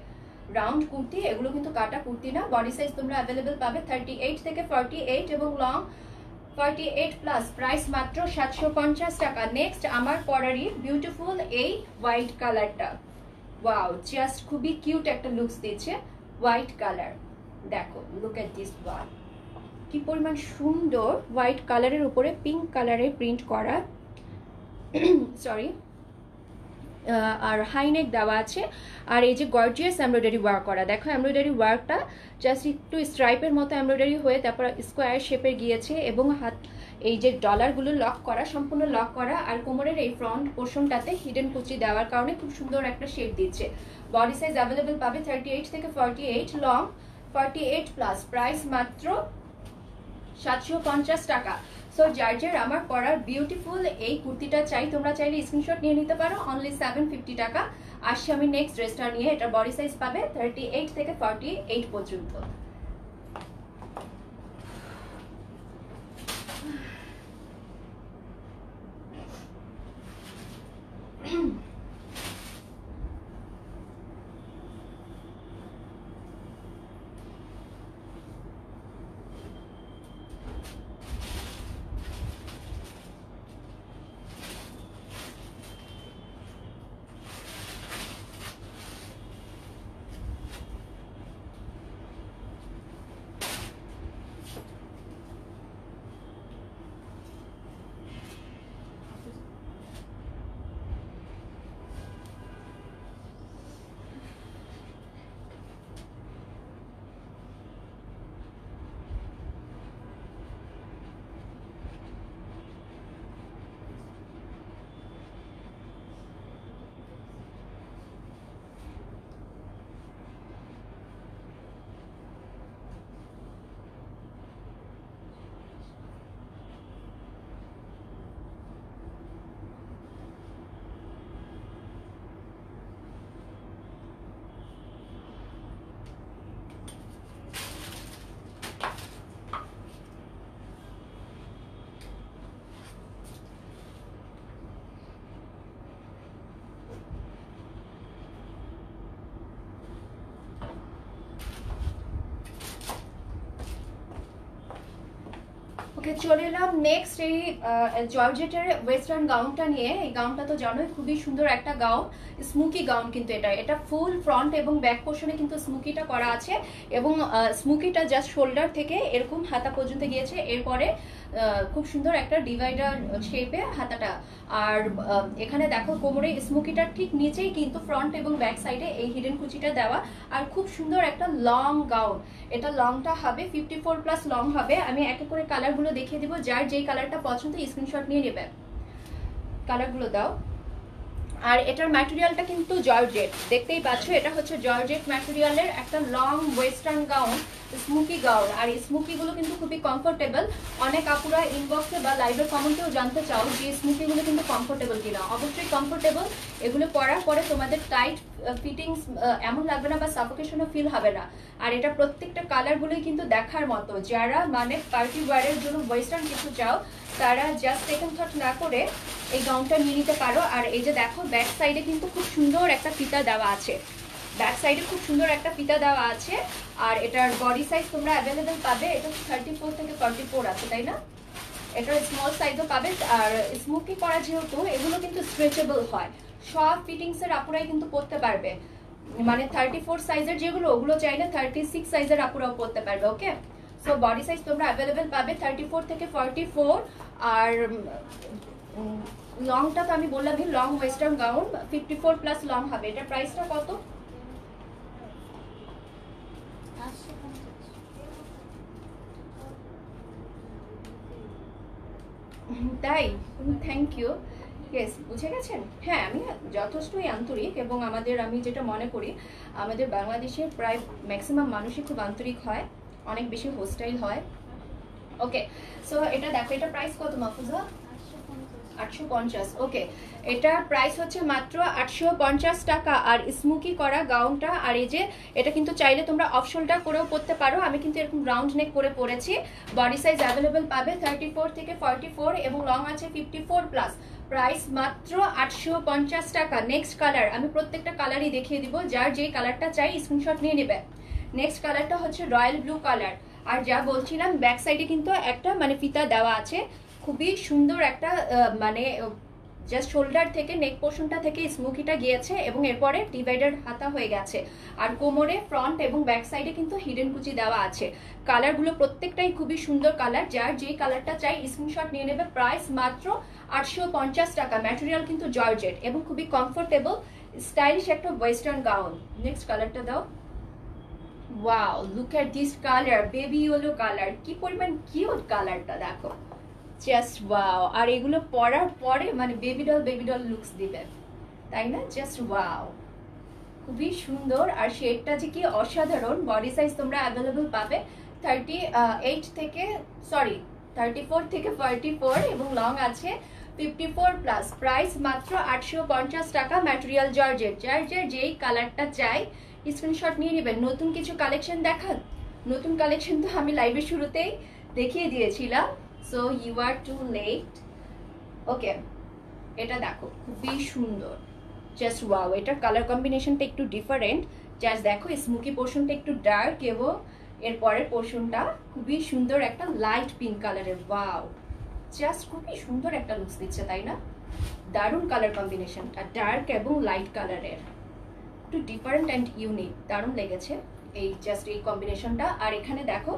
রাউন্ড কুর্তি, এগুলো কিন্তু কাটা কুর্তি না। বডি সাইজ তোমরা অ্যাভেলেবেল পাবে 38 থেকে 48 এবং লং 48+। প্রাইস মাত্র 750 টাকা। নেক্সট আমার পরারই বিউটিফুল এই হোয়াইট কালারটা, ওয়াও জাস্ট খুবই কিউট একটা লুকস দিচ্ছে হোয়াইট কালার। দেখো লুক এট দিস, ওয়াও কি পরিমাণ সুন্দর, হোয়াইট কালারের উপরে পিঙ্ক কালারের প্রিন্ট করা, সরি, আর হাইনেক দেওয়া আছে। আর এই যে গর্জিয়াস এমব্রয়ডারি ওয়ার্ক করা, দেখো এমব্রয়ডারি ওয়ার্কটা জাস্ট একটু স্ট্রাইপের মতো এমব্রয়ডারি হয়ে তারপর স্কোয়ার শেপে গিয়েছে এবং হাত এই যে ডলারগুলো লক করা, সম্পূর্ণ লক করা। আর কোমরের এই ফ্রন্ট পোর্শনটাতে হিডেন কুচি দেওয়ার কারণে খুব সুন্দর একটা শেপ দিচ্ছে। বডি সাইজ অ্যাভেলেবেল পাবে 38 থেকে 48, লং 48+। প্রাইস মাত্র 750 টাকা। সো যার যার আমার পরার বিউটিফুল এই কুর্তিটা চাই, তোমরা চাইলে স্ক্রিনশট নিয়ে নিতে পারো, অনলি 750 টাকা। আসছি আমি নেক্সট ড্রেসটা নিয়ে। এটা বডি সাইজ পাবে 38 থেকে 48 পর্যন্ত। ওকে, চলে এলাম নেক্সট এই জর্জেটের ওয়েস্টার্ন গাউনটা নিয়ে। এই গাউনটা তো জানোই খুবই সুন্দর একটা গাউন, স্মুকি গাউন কিন্তু এটা ফুল ফ্রন্ট এবং ব্যাক পোর্শনে কিন্তু স্মুকিটা করা আছে এবং স্মুকিটা জাস্ট শোল্ডার থেকে এরকম হাতা পর্যন্ত গিয়েছে। এরপরে খুব সুন্দর একটা ডিভাইডার শেপে হাতাটা। আর এখানে দেখো কোমরে স্মুকিটার ঠিক নিচেই কিন্তু ফ্রন্ট এবং ব্যাক সাইডে এই হিডেন কুচিটা দেওয়া। আর খুব সুন্দর একটা লং গাউন, এটা লংটা হবে 54+ লং হবে। আমি এক এক করে কালারগুলো দেখিয়ে দিব, যার যেই কালারটা পছন্দ স্ক্রিনশট নিয়ে নেবে। কালারগুলো দাও। আর এটার ম্যাটেরিয়ালটা কিন্তু জর্জেট, দেখতেই পাচ্ছ এটা হচ্ছে জর্জেট ম্যাটেরিয়ালের একটা long western gown, smocked gown. আর এই স্মুকিগুলো কিন্তু খুবই কমফোর্টেবল। অনেক আপুরা ইনবক্সে বা লাইভের কমেন্টেও জানতে চাও যে স্মুকিগুলো কিন্তু কমফোর্টেবল কিনা। অবশ্যই কমফোর্টেবল, এগুলো পরার পরে তোমাদের টাইট ফিটিংস এমন লাগবে না বা সাফোকেশনও ফিল হবে না। আর এটা প্রত্যেকটা কালারগুলোই কিন্তু দেখার মতো। যারা মানে পার্টি ওয়্যারের জন্য ওয়েস্টার্ন কিছু চাও তারা জাস্ট সেকেন্ড থট না করে এই গাউনটা নিয়ে নিতে পারো। আর এই যে দেখো ব্যাক সাইডে কিন্তু খুব সুন্দর একটা ফিতা দেওয়া আছে, ব্যাক সাইডে খুব সুন্দর একটা ফিতা দেওয়া আছে। আর এটার বডি সাইজ তোমরা অ্যাভেলেবেল পাবে, এটা 34 থেকে 44 আছে, তাই না? এটার স্মল সাইজও পাবে। আর স্মুকি করা যেহেতু এগুলো কিন্তু স্ট্রেচেবল হয়, সব ফিটিংসের আপুরাই কিন্তু পরতে পারবে। মানে 34 সাইজের যেগুলো ওগুলো চাইলে 36 সাইজের আপুরাও পরতে পারবে। ওকে, সো বডি সাইজ তোমরা অ্যাভেলেবেল পাবে 34 থেকে 44। আর লংটা তো আমি বললামই, লং ওয়েস্টার্ন গাউন 54+ লং হবে। এটার প্রাইসটা কত? তাই, থ্যাংক ইউ। ইয়েস, বুঝে গেছেন। হ্যাঁ, আমি যথেষ্টই আন্তরিক এবং আমি যেটা মনে করি আমাদের বাংলাদেশের প্রায় ম্যাক্সিমাম মানুষই খুব আন্তরিক হয়, অনেক বেশি হোস্টাইল হয়। ওকে, সো এটা দেখো, এটা প্রাইস কত মাহফুজা? 850। ওকে, এটার প্রাইস হচ্ছে মাত্র 850 টাকা। আর স্মুকি করা গাউনটা, আর এই যে এটা কিন্তু চাইলে তোমরা অফ শোল্ডার করেও পরতে পারো। আমি কিন্তু এরকম রাউন্ড নেক করে পরেছি। বডি সাইজ অ্যাভেলেবেল পাবে 34 থেকে 44 এবং লং আছে 54+। প্রাইস মাত্র 850 টাকা। নেক্সট কালার, আমি প্রত্যেকটা কালারই দেখিয়ে দিব, যার যেই কালারটা চাই স্ক্রিনশট নিয়ে নেবে। নেক্সট কালারটা হচ্ছে রয়্যাল ব্লু কালার। আর যা বলছিলাম ব্যাক সাইডে কিন্তু একটা মানে ফিতা দেওয়া আছে, খুবই সুন্দর একটা মানে জাস্ট শোল্ডার থেকে নেক পোর্শনটা থেকে স্মুকিটা গিয়েছে এবং এরপরে ডিভাইডার হাতা হয়ে গেছে। আর কোমরে ফ্রন্ট এবং ব্যাক সাইডে কিন্তু হিডেন কুচি দেওয়া আছে। কালারগুলো প্রত্যেকটাই খুবই সুন্দর কালার, যার যেই কালারটা চাই স্ক্রিনশট নিয়ে নেবে। প্রাইস মাত্র 850 টাকা। ম্যাটেরিয়াল কিন্তু জর্জেট এবং খুবই কমফোর্টেবল, স্টাইলিশ একটা ওয়েস্টার্ন গাউন। নেক্সট কালারটা দাও। Wow, look at this colour, baby yellow colour. কি পরিমাণ কিউট কালারটা দেখো, জাস্ট ওয়াও। আর এগুলো পরার পরে মানে বেবি ডল লুকস দিবে, তাই না? জাস্ট ওয়াও, খুবই সুন্দর। আর শেডটা যে কি অসাধারণ। বডি সাইজ তোমরা অ্যাভেলেবল পাবে 34 থেকে 44 এবং লং আছে 54+। প্রাইস মাত্র 850 টাকা। Material georgette. যার যেই কালারটা চাই স্ক্রিনশট নিয়ে নেবেন। নতুন কিছু কালেকশন দেখান। নতুন কালেকশন তো আমি লাইভের শুরুতেই দেখিয়ে দিয়েছিলাম, so you are too late. Okay, এটা দেখো খুবই সুন্দর, জাস্ট ওয়াও। এটার কালার কম্বিনেশনটা একটু ডিফারেন্ট। জাস্ট দেখো, স্মোকি পোর্শনটা একটু ডার্ক এবং এর পরের পোর্শনটা খুবই সুন্দর একটা লাইট পিঙ্ক কালারের। ওয়াও, জাস্ট খুবই সুন্দর একটা লুকস দিচ্ছে, তাই না? দারুণ কালার কম্বিনেশনটা, ডার্ক এবং লাইট কালারের, একটু ডিফারেন্ট অ্যান্ড ইউনিক। দারুণ লেগেছে এই জাস্ট এই কম্বিনেশনটা। আর এখানে দেখো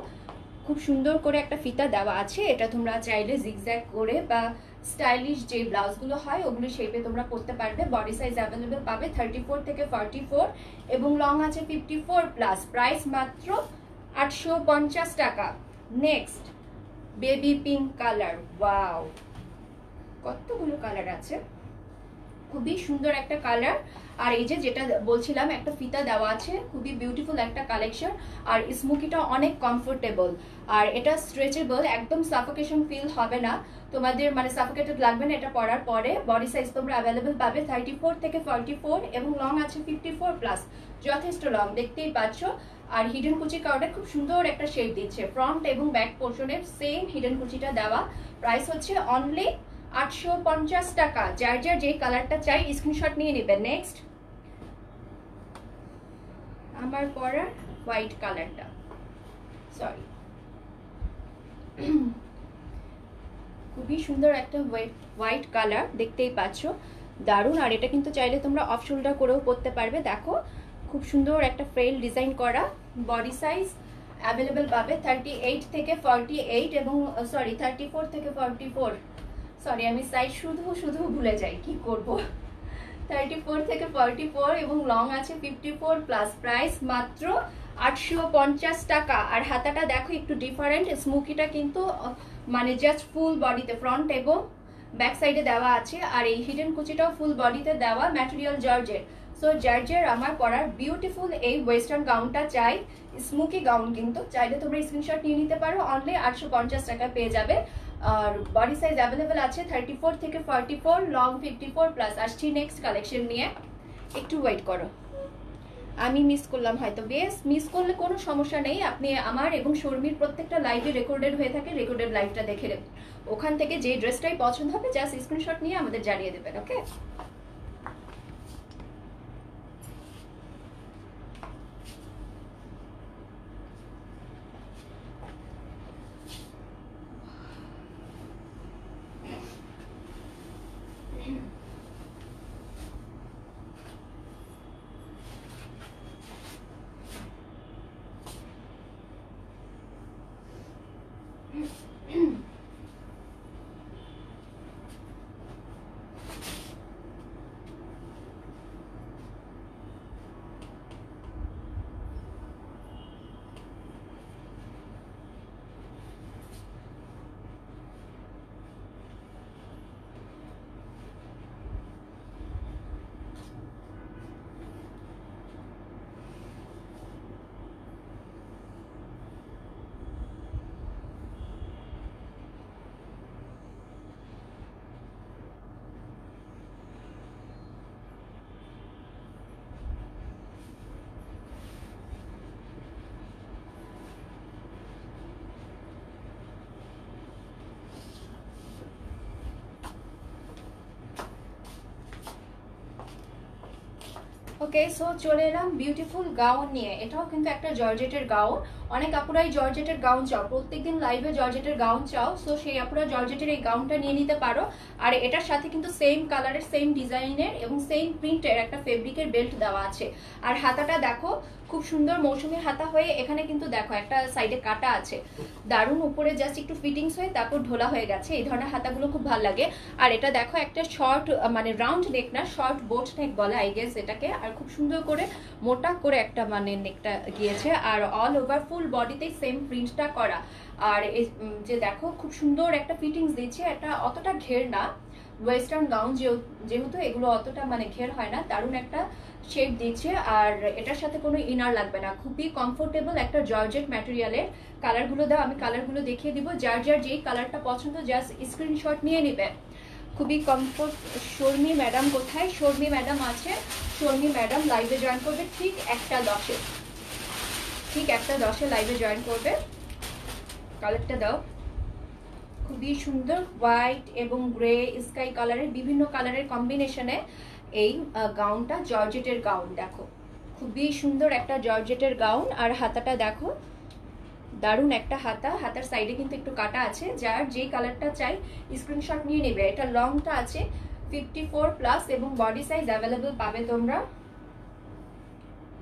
খুব সুন্দর করে একটা ফিতা দেওয়া আছে। এটা তোমরা চাইলে জিগজ্যাগ করে বা স্টাইলিশ যে ব্লাউজগুলো হয় ওগুলো শেপে তোমরা পরতে পারবে। বডি সাইজ অ্যাভেলেবেল পাবে 34 থেকে 44 এবং লং আছে 54+। প্রাইস মাত্র 850 টাকা। Next baby pink colour. Wow, কতগুলো কালার আছে, খুবই সুন্দর একটা কালার। আর এই যে যেটা বলছিলাম একটা ফিতা দেওয়া আছে, খুবই বিউটিফুল একটা কালেকশন। আর স্মোকিটা অনেক কমফোর্টেবল আর এটা স্ট্রেচেবল, একদম সাফোকেশন ফিল হবে না তোমাদের, মানে সাফোকেটেড লাগবে না এটা পরার পরে। বডি সাইজ তোমরা অ্যাভেলেবেল পাবে 34 থেকে 44 এবং লং আছে 54+। যথেষ্ট লং, দেখতেই পাচ্ছ। আর হিডেন কুচি কাউডে খুব সুন্দর একটা শেপ দিচ্ছে। ফ্রন্ট এবং ব্যাক পোর্শনের সেম হিডেন কুচিটা দেওয়া। প্রাইস হচ্ছে অনলি 850 টাকা। যার যেই কালারটা চাই স্ক্রিনশট নিয়ে নেবেন। নেক্সট আমার পরার হোয়াইট কালারটা, সরি খুবই সুন্দর একটা হোয়াইট কালার, দেখতেই পাচ্ছ, দারুণ। আর এটা কিন্তু চাইলে তোমরা অফ শোল্ডার করেও পরতে পারবে। দেখো খুব সুন্দর একটা ফ্রেল ডিজাইন করা। বডি সাইজ অ্যাভেলেবেল পাবে 38 থেকে 48 এবং সরি 34 থেকে 44, সরি আমি সাইজ শুধু ভুলে যাই, কি করব। 34 থেকে 44 এবং লং আছে 54 প্লাস। প্রাইস মাত্র 850 টাকা। আর হাতাটা দেখো একটু ডিফারেন্ট, স্মোকিটা কিন্তু মানে জাস্ট ফুল বডিতে ফ্রন্ট এবং ব্যাক সাইডে দেওয়া আছে। আর এই হিডেন কুচিটাও ফুল বডিতে দেওয়া, ম্যাটেরিয়াল জর্জেট। সো জর্জের আমার পরার বিউটিফুল এই ওয়েস্টার্ন গাউনটা চাই, স্মোকি গাউন, কিন্তু চাইলে তোমরা স্ক্রিনশট নিয়ে নিতে পারো। অনলি 850 টাকা পেয়ে যাবে। আর বডি সাইজ অ্যাভেলেবেল আছে 34 থেকে 44, লং 54 প্লাস। আসছি নেক্সট কালেকশন নিয়ে, একটু ওয়েট করো। আমি মিস করলাম হয়তো, বেশ মিস করলে কোনো সমস্যা নেই। আপনি আমার এবং শর্মির প্রত্যেকটা লাইভে রেকর্ডেড হয়ে থাকে, রেকর্ডেড লাইভটা দেখে নেবেন। ওখান থেকে যে ড্রেসটাই পছন্দ হবে জাস্ট স্ক্রিনশট নিয়ে আমাদের জানিয়ে দেবেন, ওকে। ওকে, সো চলে এলাম বিউটিফুল গাউন নিয়ে। এটাও কিন্তু একটা জর্জেটের গাউন। অনেক আপুরাই জর্জেটের গাউন চাও, প্রত্যেকদিন লাইভে জর্জেটের গাউন চাও। সো সেই আপুরা জর্জেটের এই গাউনটা নিয়ে নিতে পারো। আর এটার সাথে কিন্তু সেম কালারের, সেম ডিজাইনের এবং সেম প্রিন্টের একটা ফেব্রিকের বেল্ট দেওয়া আছে। আর হাতাটা দেখো খুব সুন্দর মৌসুমী হাতা হয়ে, এখানে কিন্তু দেখো একটা সাইডে কাটা আছে, দারুণ। উপরে জাস্ট একটু ফিটিংস হয়ে তারপর ঢোলা হয়ে গেছে। এই ধরনের হাতাগুলো খুব ভালো লাগে। আর এটা দেখো একটা শর্ট, মানে রাউন্ড নেক না, শর্ট বোট নেক বলে আই গেস এটাকে। আর খুব সুন্দর করে মোটা করে একটা মানে নেকটা গিয়েছে। আর অল ওভার ফুল বডিতে সেম প্রিন্টটা করা। আর যে দেখো খুব সুন্দর একটা ফিটিংস দিচ্ছে। এটা অতটা ঘের না, ওয়েস্টার্ন গাউন যেহেতু এগুলো অতটা মানে ঘের হয় না, দারুণ একটা শেপ দিচ্ছে। আর এটার সাথে কোনো ইনার লাগবে না, খুবই কমফোর্টেবল একটা জর্জেট ম্যাটেরিয়ালের। কালারগুলো দাও, আমি কালারগুলো দেখিয়ে দিব। যার যেই কালারটা পছন্দ জাস্ট স্ক্রিনশট নিয়ে নেবে। খুবই কমফোর্ট। শর্মি ম্যাডাম কোথায়? শর্মি ম্যাডাম আছে। শর্মি ম্যাডাম লাইভে জয়েন করবে ঠিক 1:10, ঠিক 1:10 লাইভে জয়েন করবে। কালারটা দাও, খুবই সুন্দর হোয়াইট এবং গ্রে স্কাই কালারের, বিভিন্ন কালারের কম্বিনেশনে এই গাউনটা জর্জেটের গাউন। দেখো খুবই সুন্দর একটা জর্জেটের গাউন। আর হাতাটা দেখো দারুণ একটা হাতা, হাতার সাইডে কিন্তু একটু কাটা আছে। যার যেই কালারটা চাই স্ক্রিনশট নিয়ে নেবে। এটা লংটা আছে 54 প্লাস এবং বডি সাইজ অ্যাভেলেবেল পাবে তোমরা।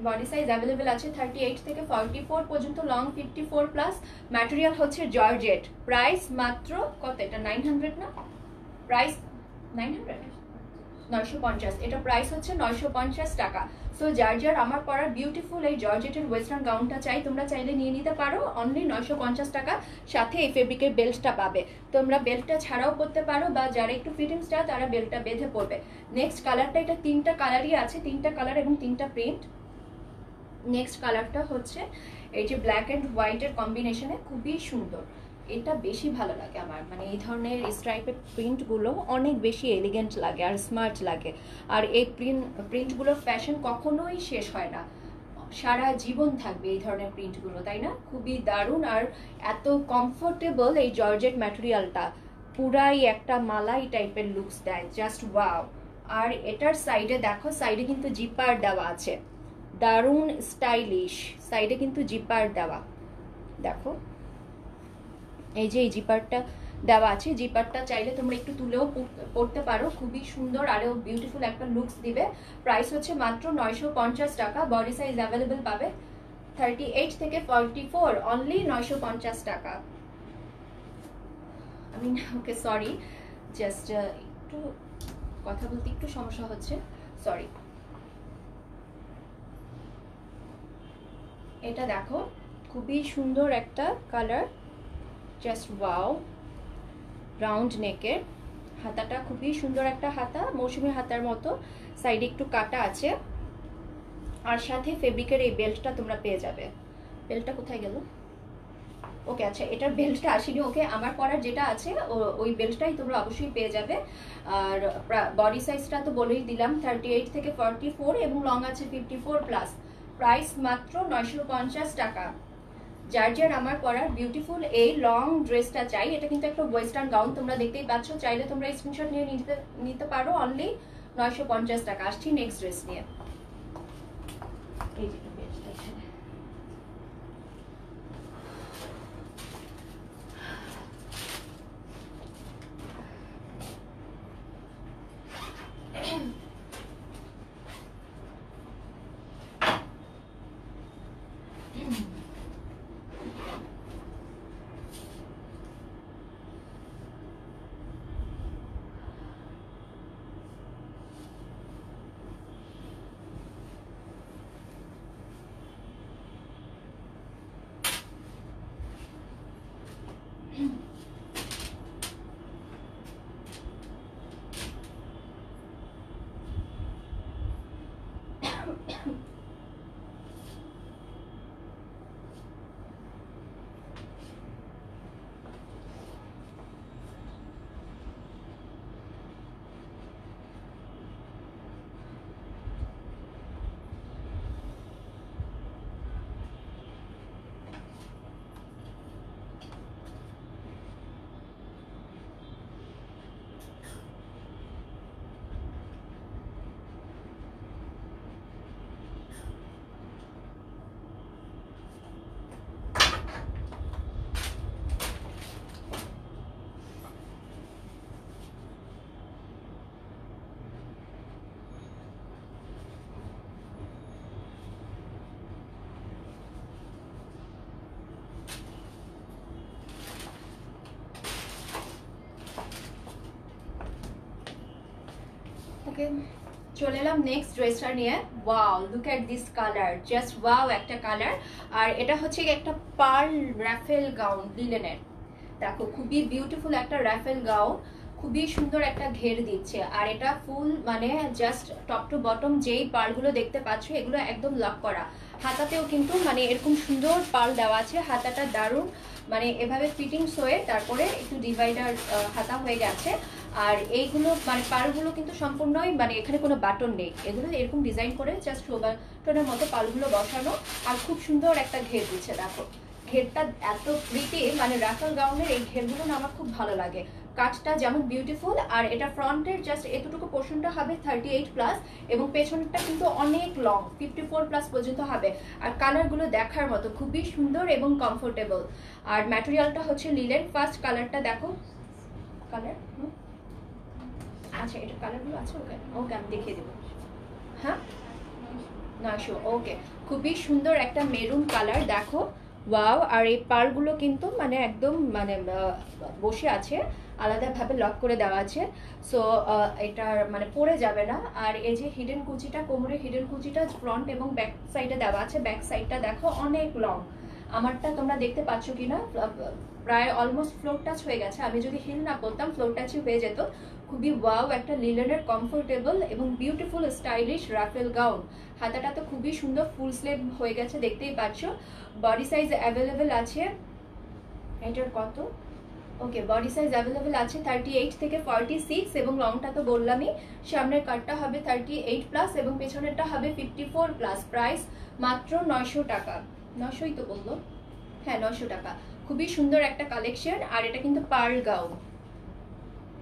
বডি সাইজ অ্যাভেলেবেল আছে 38 থেকে 44 পর্যন্ত, লং 54 প্লাস। ম্যাটেরিয়াল হচ্ছে জর্জেট। প্রাইস মাত্র কত? এটা 900 না? প্রাইস 900, 950। এটা প্রাইস হচ্ছে 950 টাকা। সো যার আমার পরার বিউটিফুল এই জর্জেটের ওয়েস্টার্ন গাউনটা চাই, তোমরা চাইলে নিয়ে নিতে পারো। অনলি 950 টাকা। সাথে এই ফেব্রিকের বেল্টটা পাবে। তোমরা বেল্টটা ছাড়াও পরতে পারো, বা যারা একটু ফিটিংস চাও তারা বেল্টটা বেঁধে পরবে। নেক্সট কালারটা, এটা 3টা কালারই আছে, 3টা কালার এবং 3টা প্রিন্ট। নেক্সট কালারটা হচ্ছে এই যে ব্ল্যাক অ্যান্ড হোয়াইটের কম্বিনেশনে, খুবই সুন্দর। এটা বেশি ভালো লাগে আমার, মানে এই ধরনের স্ট্রাইপের প্রিন্টগুলো অনেক বেশি এলিগেন্ট লাগে আর স্মার্ট লাগে। আর এই প্রিন্টগুলোর ফ্যাশন কখনোই শেষ হয় না, সারা জীবন থাকবে এই ধরনের প্রিন্টগুলো, তাই না? খুবই দারুণ। আর এত কমফোর্টেবল এই জর্জেট ম্যাটেরিয়ালটা, পুরাই একটা মালাই টাইপের লুকস দেয়, জাস্ট ওয়াও। আর এটার সাইডে দেখো, সাইডে কিন্তু জিপার দেওয়া আছে, দারুণ স্টাইলিশ। সাইডে কিন্তু জিপার দেওয়া, দেখো এই যে এই জিপারটা দেওয়া আছে। জিপারটা চাইলে তোমরা একটু তুলেও পরতে পারো, খুবই সুন্দর আরও বিউটিফুল একটা লুকস দিবে। প্রাইস হচ্ছে মাত্র 950 টাকা। বডি সাইজ অ্যাভেলেবেল পাবে 38 থেকে 44, অনলি 950 টাকা। আমি ওকে সরি, জাস্ট একটু কথা বলতে একটু সমস্যা হচ্ছে, সরি। এটা দেখো খুবই সুন্দর একটা কালার, জাস্ট ওয়াও। রাউন্ড নেকের, হাতাটা খুবই সুন্দর একটা হাতা, মৌসুমী হাতার মতো, সাইডে একটু কাটা আছে, আর সাথে ফেব্রিকের এই বেল্টটা তোমরা পেয়ে যাবে। বেল্টটা কোথায় গেল? ওকে আচ্ছা, এটার বেল্টটা আসেনি। ওকে, আমার পরার যেটা আছে ওই বেল্টটাই তোমরা অবশ্যই পেয়ে যাবে। আর বডি সাইজটা তো বলেই দিলাম 38 থেকে 44 এবং লং আছে 54+। প্রাইস মাত্র 950 টাকা। যার যার আমার পরার বিউটিফুল এই লং ড্রেসটা চাই, এটা কিন্তু একটা ওয়েস্টার্ন গাউন, তোমরা দেখতেই পাচ্ছ, চাইলে তোমরা স্ক্রিনশট নিয়ে নিতে পারো, অনলি 950 টাকা। আসছি নেক্সট ড্রেস নিয়ে। এই যে ওকে, চলে এলাম নেক্সট ড্রেসটা নিয়ে। Wow, look at this colour, just wow একটা কালার। আর এটা হচ্ছে একটা পার্ল রাফেল গাউন লিলেনের। দেখো খুবই বিউটিফুল একটা রাফেল গাউন, খুবই সুন্দর একটা ঘের দিচ্ছে। আর এটা ফুল মানে জাস্ট টপ টু বটম যেই পার্লগুলো দেখতে পাচ্ছ এগুলো একদম লক করা। হাতাতেও কিন্তু মানে এরকম সুন্দর পার্ল দেওয়া আছে, হাতাটা দারুণ মানে এভাবে ফিটিংস হয়ে তারপরে একটু ডিভাইডার হাতা হয়ে গেছে। আর এইগুলো মানে পার্লগুলো কিন্তু সম্পূর্ণই মানে এখানে কোনো বাটন নেই, এগুলো এরকম ডিজাইন করে জাস্ট বাটনের মতো পার্লগুলো বসানো। আর খুব সুন্দর একটা ঘের দিচ্ছে, দেখো ঘেরটা এত প্রিটি, মানে রাফেল গাউনের এই ঘেরগুলো না আমার খুব ভালো লাগে। কাটটা যেমন বিউটিফুল, আর এটা ফ্রন্টের জাস্ট এতটুকু পোর্শনটা হবে 38+, এবং পেছনটা কিন্তু অনেক লং 54+ পর্যন্ত হবে। আর কালারগুলো দেখার মতো খুবই সুন্দর এবং কমফোর্টেবল। আর ম্যাটেরিয়ালটা হচ্ছে লিলেন। ফার্স্ট কালারটা দেখো, কালার আচ্ছা এটা কালারগুলো আছে, ওকে ওকে আমি দেখিয়ে দেবো। হ্যাঁ 900, ওকে, খুবই সুন্দর একটা মেরুন কালার, দেখো ওয়াও। আর এই পার্লগুলো কিন্তু মানে একদম মানে বসে আছে, আলাদাভাবে লক করে দেওয়া আছে, সো এটার মানে পড়ে যাবে না। আর এই যে হিডেন কুচিটা, কোমরের হিডেন কুচিটা ফ্রন্ট এবং ব্যাক সাইডে দেওয়া আছে। ব্যাক সাইডটা দেখো অনেক লং, আমারটা তোমরা দেখতে পাচ্ছ কিনা, প্রায় অলমোস্ট ফ্লোর টাচ হয়ে গেছে। আমি যদি হিল না করতাম ফ্লোর টাচই হয়ে যেত। খুবই ওয়াও একটা লিলেনের কমফোর্টেবল এবং বিউটিফুল স্টাইলিশ রাফেল গাউন। হাতাটা তো খুবই সুন্দর ফুল স্লিভ হয়ে গেছে, দেখতেই পাচ্ছ। বডি সাইজ অ্যাভেলেবেল আছে, এটার কত, ওকে বডি সাইজ অ্যাভেলেবেল আছে 38 থেকে 46, এবং লংটা তো বললামই। সামনের কাটটা হবে 38+ এবং পেছনেরটা হবে 54+। প্রাইস মাত্র 900 টাকা। 900ই তো বললো, হ্যাঁ 900 টাকা। খুবই সুন্দর একটা কালেকশন। আর এটা কিন্তু পার্ল গাউন,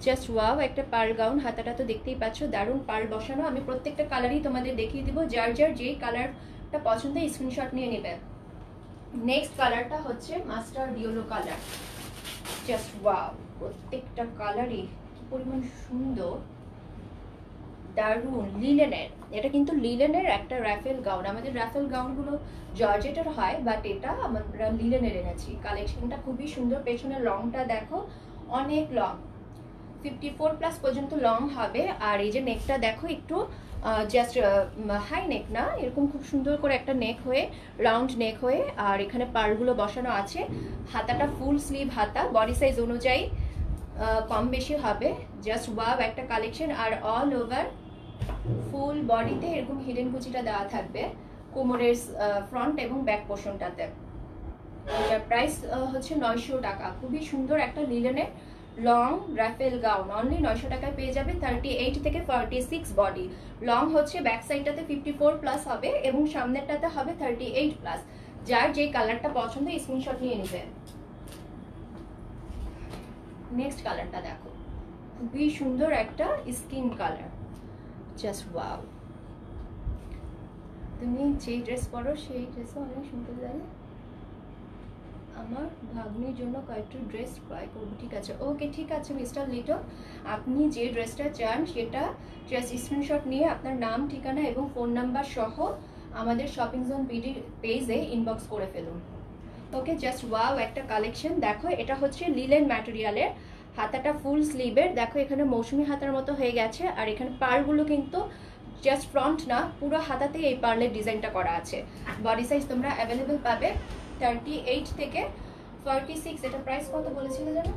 জাস্ট ওয়াও একটা পার্ল গাউন। হাতাটা তো দেখতেই পাচ্ছ, দারুণ পার্ল বসানো। আমি প্রত্যেকটা কালারই তোমাদের দেখিয়ে দিব, যার যার যেই কালারটা পছন্দ স্ক্রিনশট নিয়ে নেবে। নেক্সট কালারটা হচ্ছে mustard yellow colour. Just wow, প্রত্যেকটা কালারই কি পরিমাণ সুন্দর, দারুণ। লিলেনের, এটা কিন্তু লিলেনের একটা রাফেল গাউন। আমাদের রাফেল গাউনগুলো জর্জেটের হয়, বাট এটা আমরা লিলেনের এনেছি। কালেকশনটা খুবই সুন্দর। পেছনের লংটা দেখো, অনেক লং, 54+ পর্যন্ত লং হবে। আর এই যে নেকটা দেখো, একটু জাস্ট হাই নেক না, এরকম খুব সুন্দর করে একটা নেক হয়ে, রাউন্ড নেক হয়ে, আর এখানে পাড়গুলো বসানো আছে। হাতাটা ফুল স্লিভ হাতা, বডি সাইজ অনুযায়ী কম বেশি হবে। জাস্ট ওয়াও একটা কালেকশন। আর অল ওভার ফুল বডিতে এরকম হিডেন কুচিটা দেওয়া থাকবে কোমরের ফ্রন্ট এবং ব্যাক পোর্শনটাতে। এটার প্রাইস হচ্ছে 900 টাকা। খুবই সুন্দর একটা লিলেনের লং রাফেল গাউন, অনলি 900 টাকায় পেয়ে যাবে। 38 থেকে 46 বডি, লং হচ্ছে ব্যাক সাইডটাতে 54+ হবে এবং সামনেরটাতে হবে 38+। যার যে কালারটা পছন্দ স্ক্রিনশট নিয়ে নেবে। নেক্সট কালারটা দেখো, খুবই সুন্দর একটা স্কিন কালার, জাস্ট ওয়াও। তুমি যে ড্রেস পরো সেই ড্রেসও অনেক সুন্দর লাগে। আমার ভাগ্নির জন্য কয়েকটা ড্রেস ক্রয় করবো, ঠিক আছে? ওকে, ঠিক আছে মিস্টার লিটন, আপনি যে ড্রেসটা চান সেটা জাস্ট স্ক্রিনশট নিয়ে আপনার নাম, ঠিকানা এবং ফোন নাম্বার সহ আমাদের শপিং জোন পেজে ইনবক্স করে ফেলুন। ওকে, জাস্ট ওয়াও একটা কালেকশন। দেখো, এটা হচ্ছে লিলেন ম্যাটেরিয়ালের, হাতাটা ফুল স্লিভের। দেখো এখানে মৌসুমি হাতার মতো হয়ে গেছে, আর এখানে পাড়গুলো কিন্তু জাস্ট ফ্রন্ট না, পুরো হাতাতে এই পার্লের ডিজাইনটা করা আছে। বডি সাইজ তোমরা অ্যাভেলেবেল পাবে 38 থেকে 46। এটা প্রাইস কত বলেছিলে জানো?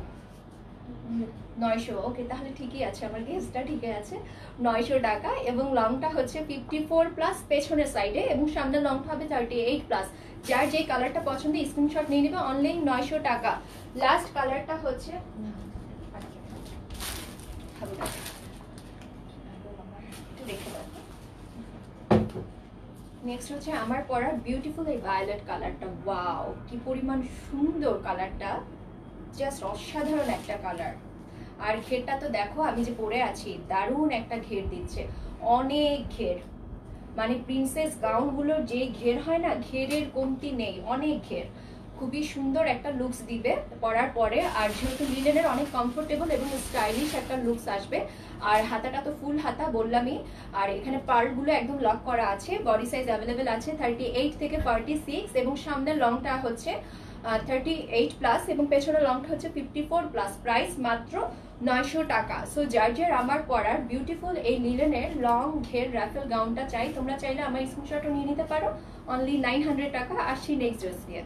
900। ওকে, তাহলে ঠিকই আছে, আমার গেসটা ঠিকই আছে, 900 টাকা। এবং লংটা হচ্ছে 54+ পেছনের সাইডে, এবং সামনের লংটা হবে 38+। যার যে কালারটা পছন্দ স্ক্রিনশট নিয়ে নেবে, অনলি 900 টাকা। লাস্ট কালারটা হচ্ছে নেক্সট হচ্ছে আমার পরা বিউটিফুল এই ভায়োলেট কালারটা। ওয়াও, কি পরিমাণ সুন্দর কালারটা, জাস্ট অসাধারণ একটা কালার। আর ঘেরটা তো দেখো, আমি যে পরে আছি, দারুণ একটা ঘের দিচ্ছে, অনেক ঘের। মানে প্রিন্সেস গাউনগুলোর যে ঘের হয় না, ঘেরের কমতি নেই, অনেক ঘের। খুবই সুন্দর একটা লুকস দিবে পরার পরে। আর যেহেতু লিলেনের, অনেক কমফোর্টেবল এবং স্টাইলিশ একটা লুকস আসবে। আর হাতাটা তো ফুল হাতা বললামই, আর এখানে পার্লগুলো একদম লক করা আছে। বডি সাইজ অ্যাভেলেবেল আছে 38 থেকে 46, এবং সামনের লংটা হচ্ছে 38+ এবং পেছনের লংটা হচ্ছে 54+। প্রাইস মাত্র 900 টাকা। সো যার যার আমার পরার বিউটিফুল এই লিলেনের লং ঘের রাফেল গাউনটা চাই, তোমরা চাইলে আমার স্ক্রিনশটও নিয়ে নিতে পারো, অনলি 900 টাকা। আসছি নেক্সট ড্রেস দিয়ে।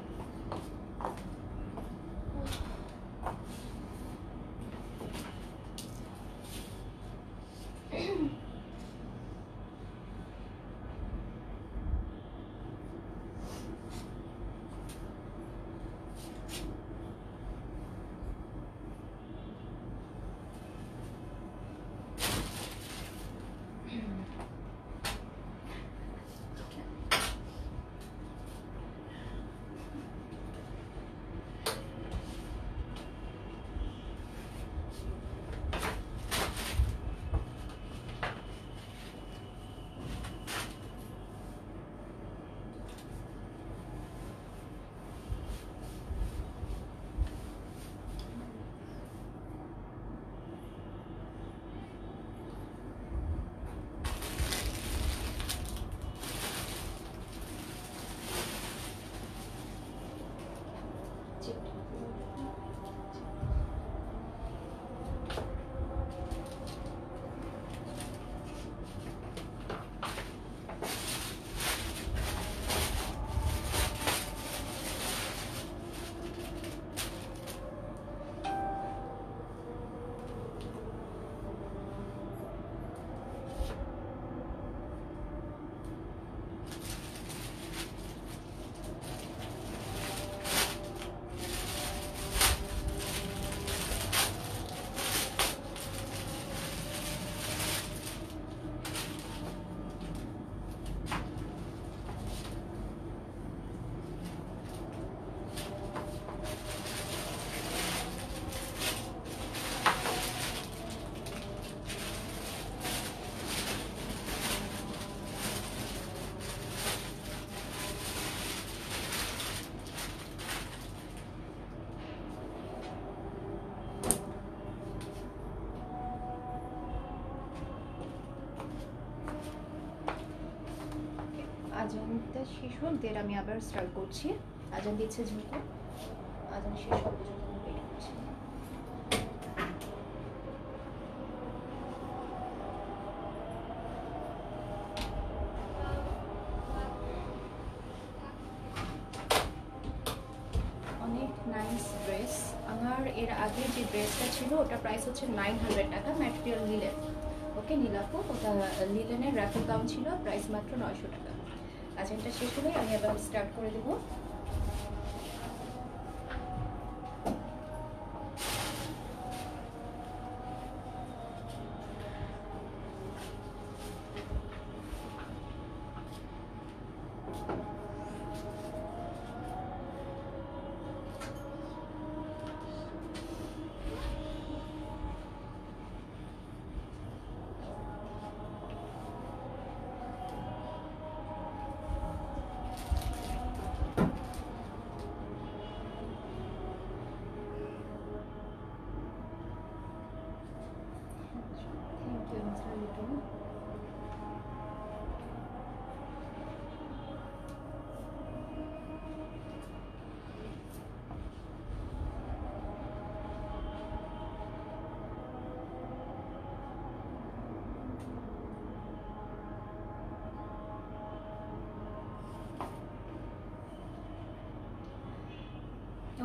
আজানটা শেষ হোক, দেন আমি আবার স্টার্ট করছি। আজান দিচ্ছে যেহেতু, আজান শেষ হওয়া পর্যন্ত আমি ওয়েট করছি। অনেক নাইস ড্রেস। আমার এর আগে যে ড্রেসটা ছিল ওটা প্রাইস হচ্ছে 900 টাকা, ম্যাটেরিয়াল লিলেন। ওকে নীলাপু, ওটা লিলেনের র্যাফেল গাউন ছিল, প্রাইস মাত্র 900 টাকা। আজানটা শেষ হলে আমি আবার স্টার্ট করে দেবো।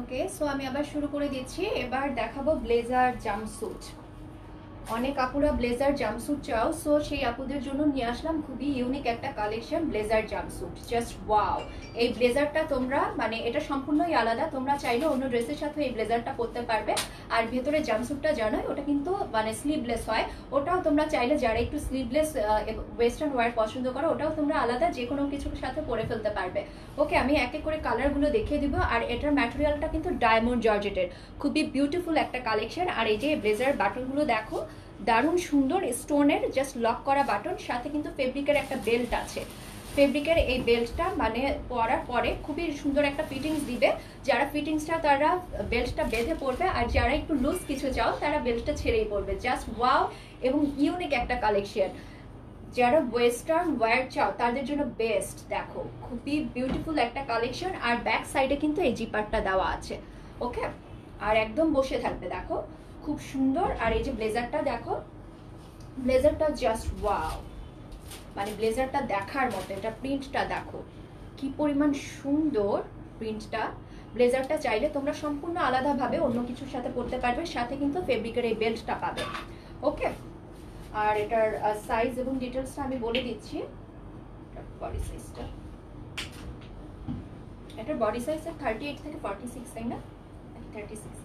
ওকে, সো আমি আবার শুরু করে দিচ্ছি। এবার দেখাবো ব্লেজার জাম্পস্যুট। অনেক আপুরা ব্লেজার জাম্পস্যুট চাও, সো সেই আপুদের জন্য নিয়ে আসলাম খুবই ইউনিক একটা collection, blazer jumpsuit. Just wow! এই ব্লেজারটা তোমরা মানে এটা সম্পূর্ণই আলাদা, তোমরা চাইলে অন্য ড্রেসের সাথে এই ব্লেজারটা পরতে পারবে। আর ভেতরে জাম্পস্যুটটা জানোই ওটা কিন্তু মানে স্লিভলেস হয়, ওটাও তোমরা চাইলে যারা একটু স্লিভলেস ওয়েস্টার্ন ওয়্যার পছন্দ করো ওটাও তোমরা আলাদা যে কোনো কিছুর সাথে পরে ফেলতে পারবে। ওকে, আমি এক এক করে কালারগুলো দেখিয়ে দিব। আর এটার ম্যাটেরিয়ালটা কিন্তু ডায়মন্ড জর্জেটের, খুবই বিউটিফুল একটা কালেকশন। আর এই যে ব্লেজার বাটনগুলো দেখো, দারুণ সুন্দর স্টোনের জাস্ট লক করা বাটন, সাথে কিন্তু ফেব্রিকের একটা বেল্ট আছে। ফেব্রিকের এই বেল্টটা মানে পরার পরে খুবই সুন্দর একটা ফিটিংস দিবে। যারা ফিটিংসটা তারা বেল্টটা বেঁধে পরবে, আর যারা একটু লুজ কিছু চাও তারা বেল্টটা ছেড়েই পরবে। Just wow! এবং ইউনিক একটা কালেকশন, যারা ওয়েস্টার্ন ওয়্যার চাও তাদের জন্য বেস্ট। দেখো খুবই বিউটিফুল একটা কালেকশন। আর ব্যাক সাইডে কিন্তু এই জিপারটা দেওয়া আছে। ওকে, আর একদম বসে থাকবে, দেখো খুব সুন্দর। আর এই যে ব্লেজারটা দেখো, ব্লেজারটা জাস্ট ওয়াও, মানে ব্লেজারটা দেখার মতো। এটা প্রিন্টটা দেখো কি পরিমাণ সুন্দর প্রিন্টটা। ব্লেজারটা চাইলে তোমরা সম্পূর্ণ আলাদাভাবে অন্য কিছুর সাথে পরতে পারবে, সাথে কিন্তু ফেব্রিকের এই বেল্টটা পাবে। ওকে, আর এটার সাইজ এবং ডিটেলসটা আমি বলে দিচ্ছি। বডি সাইজটা, এটার বডি সাইজ 38 থেকে 46, তাই না? 36।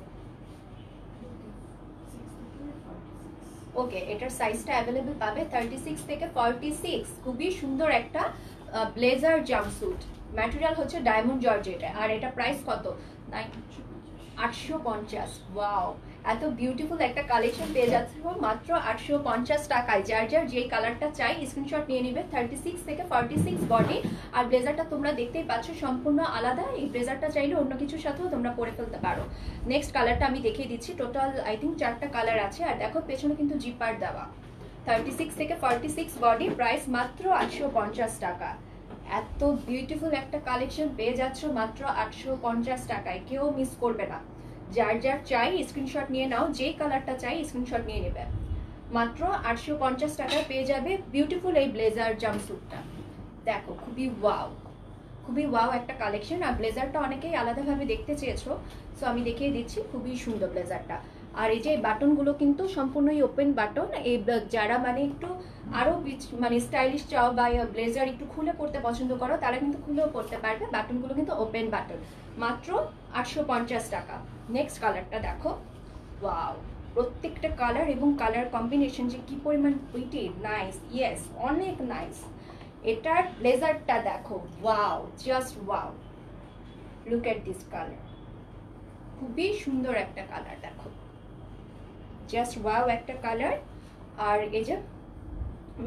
ওকে, এটার সাইজটা অ্যাভেলেবল পাবে 36 থেকে 46। খুবই সুন্দর একটা ব্লেজার জাম্পস্যুট, ম্যাটেরিয়াল হচ্ছে ডায়মন্ড জর্জেট। আর এটা প্রাইস কত? 850। ওয়াও, এত বিউটিফুল একটা কালেকশন পেয়ে যাচ্ছে মাত্র 850 টাকায়। যার যার যেই কালারটা চাই স্ক্রিনশট নিয়ে নেবে। 36 থেকে 46 বডি। আর ব্লেজারটা তোমরা দেখতেই পাচ্ছ সম্পূর্ণ আলাদা। এই ব্লেজারটা চাইলে অন্য কিছুর সাথেও তোমরা পরে ফেলতে পারো। নেক্সট কালারটা আমি দেখিয়ে দিচ্ছি। টোটাল আই থিঙ্ক 4টা কালার আছে। আর দেখো পেছনে কিন্তু জিপার দেওয়া। 36 থেকে 46 বডি, প্রাইস মাত্র 850 টাকা। এত বিউটিফুল একটা কালেকশন পেয়ে যাচ্ছ মাত্র 850 টাকায়, কেউ মিস করবে না। যার যার চাই স্ক্রিনশট নিয়ে নাও, যেই কালারটা চাই স্ক্রিনশট নিয়ে নেবে। মাত্র 850 টাকায় পেয়ে যাবে বিউটিফুল এই ব্লেজার জাম্পস্যুটটা। দেখো খুবই ওয়াও, খুবই ওয়াও একটা কালেকশন। আর ব্লেজারটা অনেকেই আলাদাভাবে দেখতে চেয়েছো, সো আমি দেখিয়ে দিচ্ছি। খুবই সুন্দর ব্লেজারটা। আর এই যে বাটনগুলো কিন্তু সম্পূর্ণই ওপেন বাটন। এই যারা মানে একটু আরো মানে স্টাইলিশ চাও বা ব্লেজার একটু খুলে পড়তে পছন্দ করো তারা কিন্তু খুলেও পড়তে পারবে। বাটনগুলো কিন্তু ওপেন বাটন, মাত্র 850 টাকা। নেক্সট কালারটা দেখো, ওয়াও! প্রত্যেকটা কালার এবং কালার কম্বিনেশন যে কি পরিমাণ প্রিটি, নাইস, ইয়েস, অনেক নাইস। এটার ব্লেজারটা দেখো, wow, just wow! Look at this colour, খুবই সুন্দর একটা কালার। দেখো জাস্ট ওয়াও একটা কালার। আর এই যে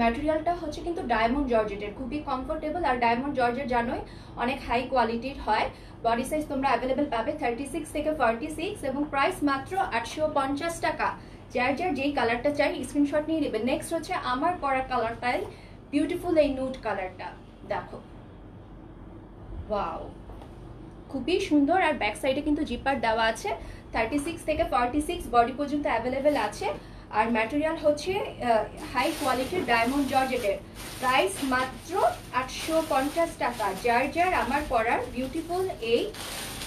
ম্যাটেরিয়ালটা হচ্ছে কিন্তু ডায়মন্ড জর্জেটের, খুবই কমফোর্টেবল। আর ডায়মন্ড জর্জেট জানোই অনেক হাই কোয়ালিটির হয়। বডি সাইজ তোমরা অ্যাভেলেবেল পাবে 36 থেকে 46 এবং প্রাইস মাত্র 850 টাকা। যার যার যেই কালারটা চাই স্ক্রিনশট নিয়ে নেবে। নেক্সট হচ্ছে আমার পরা কালারটাই বিউটিফুল, এই নুড কালারটা দেখো ওয়াও, খুবই সুন্দর। আর ব্যাক সাইডে কিন্তু জিপার দেওয়া আছে। 36 থেকে 46 বডি পর্যন্ত অ্যাভেলেবেল আছে। আর ম্যাটেরিয়াল হচ্ছে হাই কোয়ালিটির ডায়মন্ড জর্জেটের। প্রাইস মাত্র 850 টাকা। যার যার আমার পরার বিউটিফুল এই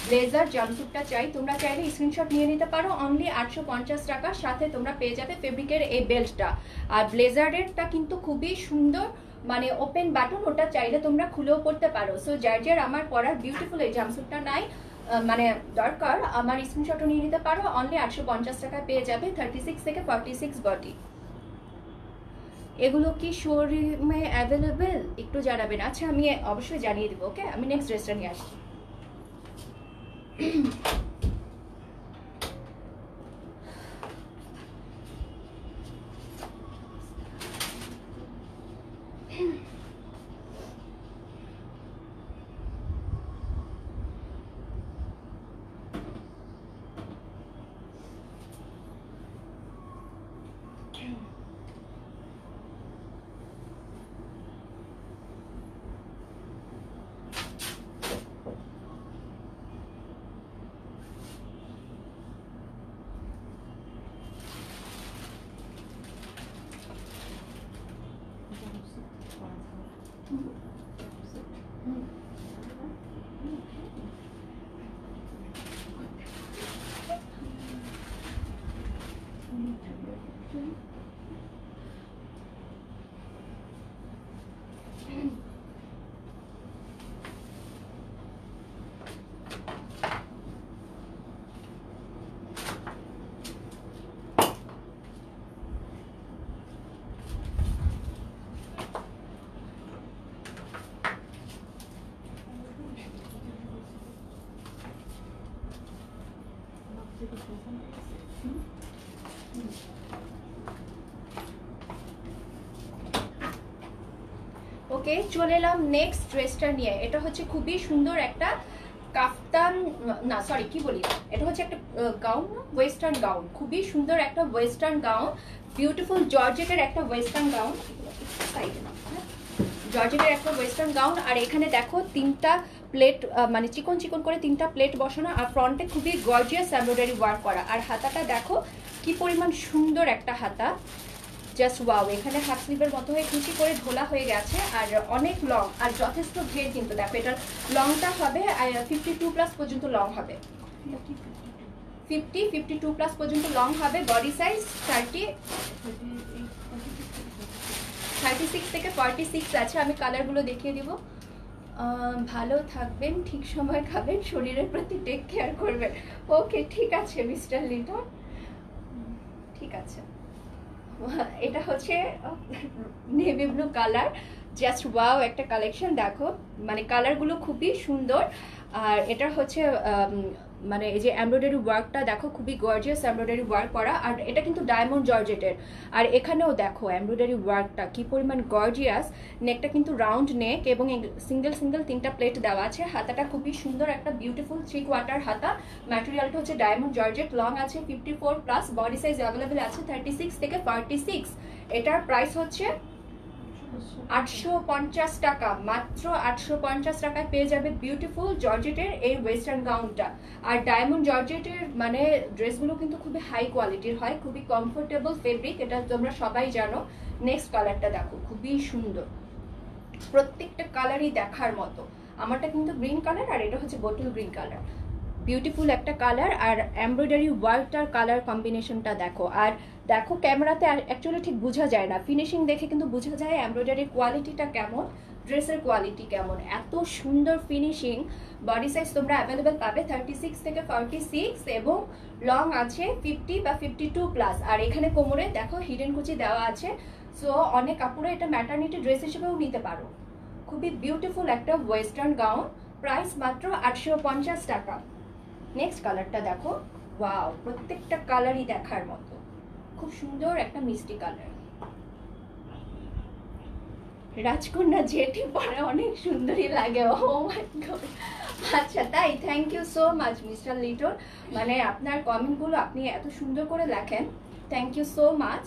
ব্লেজার জাম্পস্যুটটা চাই, তোমরা চাইলে স্ক্রিনশট নিয়ে নিতে পারো। অনলি 850 টাকা। সাথে তোমরা পেয়ে যাবে ফেব্রিকের এই বেল্টটা। আর ব্লেজারেরটা কিন্তু খুবই সুন্দর, মানে ওপেন বাটন, ওটা চাইলে তোমরা খুলেও পড়তে পারো। সো যার যার আমার পরার বিউটিফুল এই জাম্পস্যুটটা নাই মানে দরকার, আমার স্ক্রিনশটও নিয়ে নিতে পারো। অনলি 850 টাকায় পেয়ে যাবে 36 থেকে 46 বডি। এগুলো কি শোরুমে অ্যাভেলেবেল একটু জানাবেন। আচ্ছা, আমি অবশ্যই জানিয়ে দেবো। ওকে, আমি নেক্সট ড্রেসটা নিয়ে আসছি। ওকে, চলে এলাম নেক্সট ড্রেসটা নিয়ে। এটা হচ্ছে খুবই সুন্দর একটা কাফতান, না সরি কি বলি, এটা হচ্ছে একটা গাউন, ওয়েস্টার্ন গাউন। খুবই সুন্দর একটা ওয়েস্টার্ন গাউন, বিউটিফুল জর্জেটের একটা ওয়েস্টার্ন গাউন। জর্জেটের একটা ওয়েস্টার্ন গাউন। আর এখানে দেখো তিনটা প্লেট, মানে চিকন চিকন করে তিনটা প্লেট বসানো। আর ফ্রন্টে খুবই গর্জিয়াস এমব্রয়ডারি ওয়ার্ক করা। আর হাতাটা দেখো কি পরিমাণ সুন্দর একটা হাতা, জাস্ট ওয়াও। এখানে হাফ স্লিভের মতো হয়ে কুচি করে ঢোলা হয়ে গেছে। আর অনেক লং আর যথেষ্ট ঘের কিন্তু। দেখো এটার লংটা হবে 52+ পর্যন্ত লং হবে, 52+ পর্যন্ত লং হবে। বডি সাইজ 36 থেকে 46 আছে। আমি কালারগুলো দেখিয়ে দিব। ভালো থাকবেন, ঠিক সময় খাবেন, শরীরের প্রতি টেক কেয়ার করবেন। ওকে, ঠিক আছে মিস্টার লিটন, ঠিক আছে। এটা হচ্ছে navy blue colour, just wow একটা কালেকশন। দেখো মানে কালারগুলো খুবই সুন্দর। আর এটা হচ্ছে মানে এই যে এমব্রয়ডারি ওয়ার্কটা দেখো, খুবই গর্জিয়াস এমব্রয়ডারি ওয়ার্ক করা। আর এটা কিন্তু ডায়মন্ড জর্জেটের। আর এখানেও দেখো এমব্রয়ডারি ওয়ার্কটা কি পরিমাণ গর্জিয়াস। নেকটা কিন্তু রাউন্ড নেক এবং সিঙ্গেল সিঙ্গেল তিনটা প্লেট দেওয়া আছে। হাতাটা খুবই সুন্দর একটা বিউটিফুল 3/4 হাতা। ম্যাটেরিয়ালটা হচ্ছে ডায়মন্ড জর্জেট। লং আছে 54+, বডি সাইজ অ্যাভেলেবেল আছে 36 থেকে 46। এটার প্রাইস হচ্ছে 850 টাকা। মাত্র 850 টাকায় পেয়ে যাবে বিউটিফুল জর্জেটের এই ওয়েস্টার্ন গাউনটা। আর ডায়মন্ড জর্জেটের মানে ড্রেসগুলো কিন্তু খুবই হাই কোয়ালিটির হয়, খুবই কমফোর্টেবল ফেব্রিক, এটা তোমরা সবাই জানো। নেক্সট কালারটা দেখো, খুবই সুন্দর, প্রত্যেকটা কালারই দেখার মতো। আমারটা কিন্তু গ্রিন কালার আর এটা হচ্ছে বোটল গ্রিন কালার। বিউটিফুল একটা কালার। আর এমব্রয়ডারি ওয়ার্কটার কালার কম্বিনেশনটা দেখো। আর দেখো ক্যামেরাতে অ্যাকচুয়ালি ঠিক বোঝা যায় না, ফিনিশিং দেখে কিন্তু বোঝা যায় এমব্রয়ডারির কোয়ালিটিটা কেমন, ড্রেসের কোয়ালিটি কেমন। এত সুন্দর ফিনিশিং। বডি সাইজ তোমরা অ্যাভেলেবেল পাবে 36 থেকে 46 এবং লং আছে 50 বা 52+। আর এখানে কোমরে দেখো হিডেন কুচি দেওয়া আছে। সো অনেক কাপড়ে এটা ম্যাটারনিটি ড্রেস হিসেবেও নিতে পারো। খুবই বিউটিফুল একটা ওয়েস্টার্ন গাউন। প্রাইস মাত্র 850 টাকা। নেক্সট কালারটা দেখো, ওয়াও, প্রত্যেকটা কালারই দেখার মতো, খুব সুন্দর একটা মিষ্টি কালার। রাজকন্যা জেটি পরে অনেক সুন্দরই লাগে। ও মাই গড, আচ্ছা তাই, thank you so much mister Liton. মানে আপনার কমেন্টগুলো আপনি এত সুন্দর করে লেখেন, thank you so much.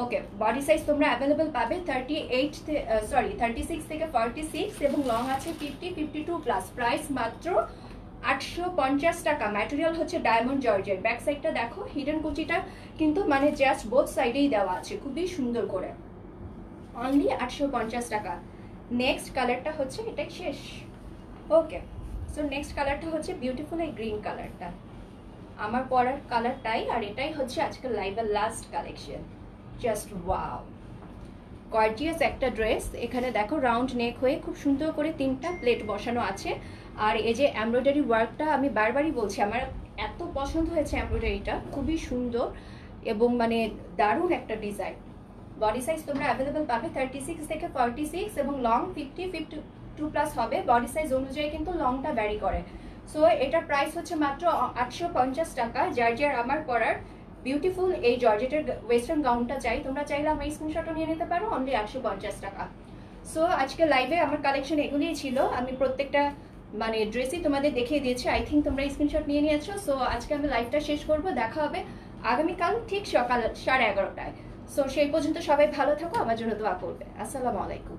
Okay, body size তোমরা অ্যাভেলেবল পাবে 36 থেকে 46 এবং লং আছে 52 প্লাস। প্রাইস মাত্র 850 টাকা। ম্যাটেরিয়াল হচ্ছে ডায়মন্ড জর্জেট। ব্যাক সাইডটা দেখো, হিডেন কুচিটা কিন্তু মানে জাস্ট বোথ সাইডেই দেওয়া আছে, খুবই সুন্দর করে। অনলি 850 টাকা। নেক্সট কালারটা হচ্ছে এটাই শেষ। ওকে, সো নেক্সট কালারটা হচ্ছে বিউটিফুল এই গ্রিন কালারটা, আমার পরার কালারটাই। আর এটাই হচ্ছে আজকের লাইভের last collection. Just wow, gorgeous একটা ড্রেস। এখানে দেখো রাউন্ড নেক হয়ে খুব সুন্দর করে 3টা প্লেট বসানো আছে। আর এই যে এমব্রয়ডারি ওয়ার্কটা, আমি বারবারই বলছি আমার এত পছন্দ হয়েছে এমব্রয়ডারিটা, খুবই সুন্দর এবং মানে দারুণ একটা ডিজাইন। বডি সাইজ তোমরা অ্যাভেলেবেল পাবে 36 থেকে 46 এবং লং 52 প্লাস হবে। বডি সাইজ অনুযায়ী কিন্তু লংটা ভ্যারি করে। সো এটার প্রাইস হচ্ছে মাত্র 850 টাকা। যার যার আমার পরার বিউটিফুল এই জর্জেটের ওয়েস্টার্ন গাউনটা চাই, তোমরা চাইলে আমার স্ক্রিনশটও নিয়ে নিতে পারো, অনলি 850 টাকা। সো আজকে লাইভে আমার কালেকশন এগুলিই ছিল। আমি প্রত্যেকটা মানে ড্রেসই তোমাদের দেখিয়ে দিয়েছি। আই থিঙ্ক তোমরা স্ক্রিনশট নিয়ে নিয়েছো। সো আজকে আমি লাইভটা শেষ করবো, দেখা হবে আগামীকাল ঠিক সকাল 11:30টায়। সো সেই পর্যন্ত সবাই ভালো থাকো, আমার জন্য দোয়া করবে। আসসালামু আলাইকুম।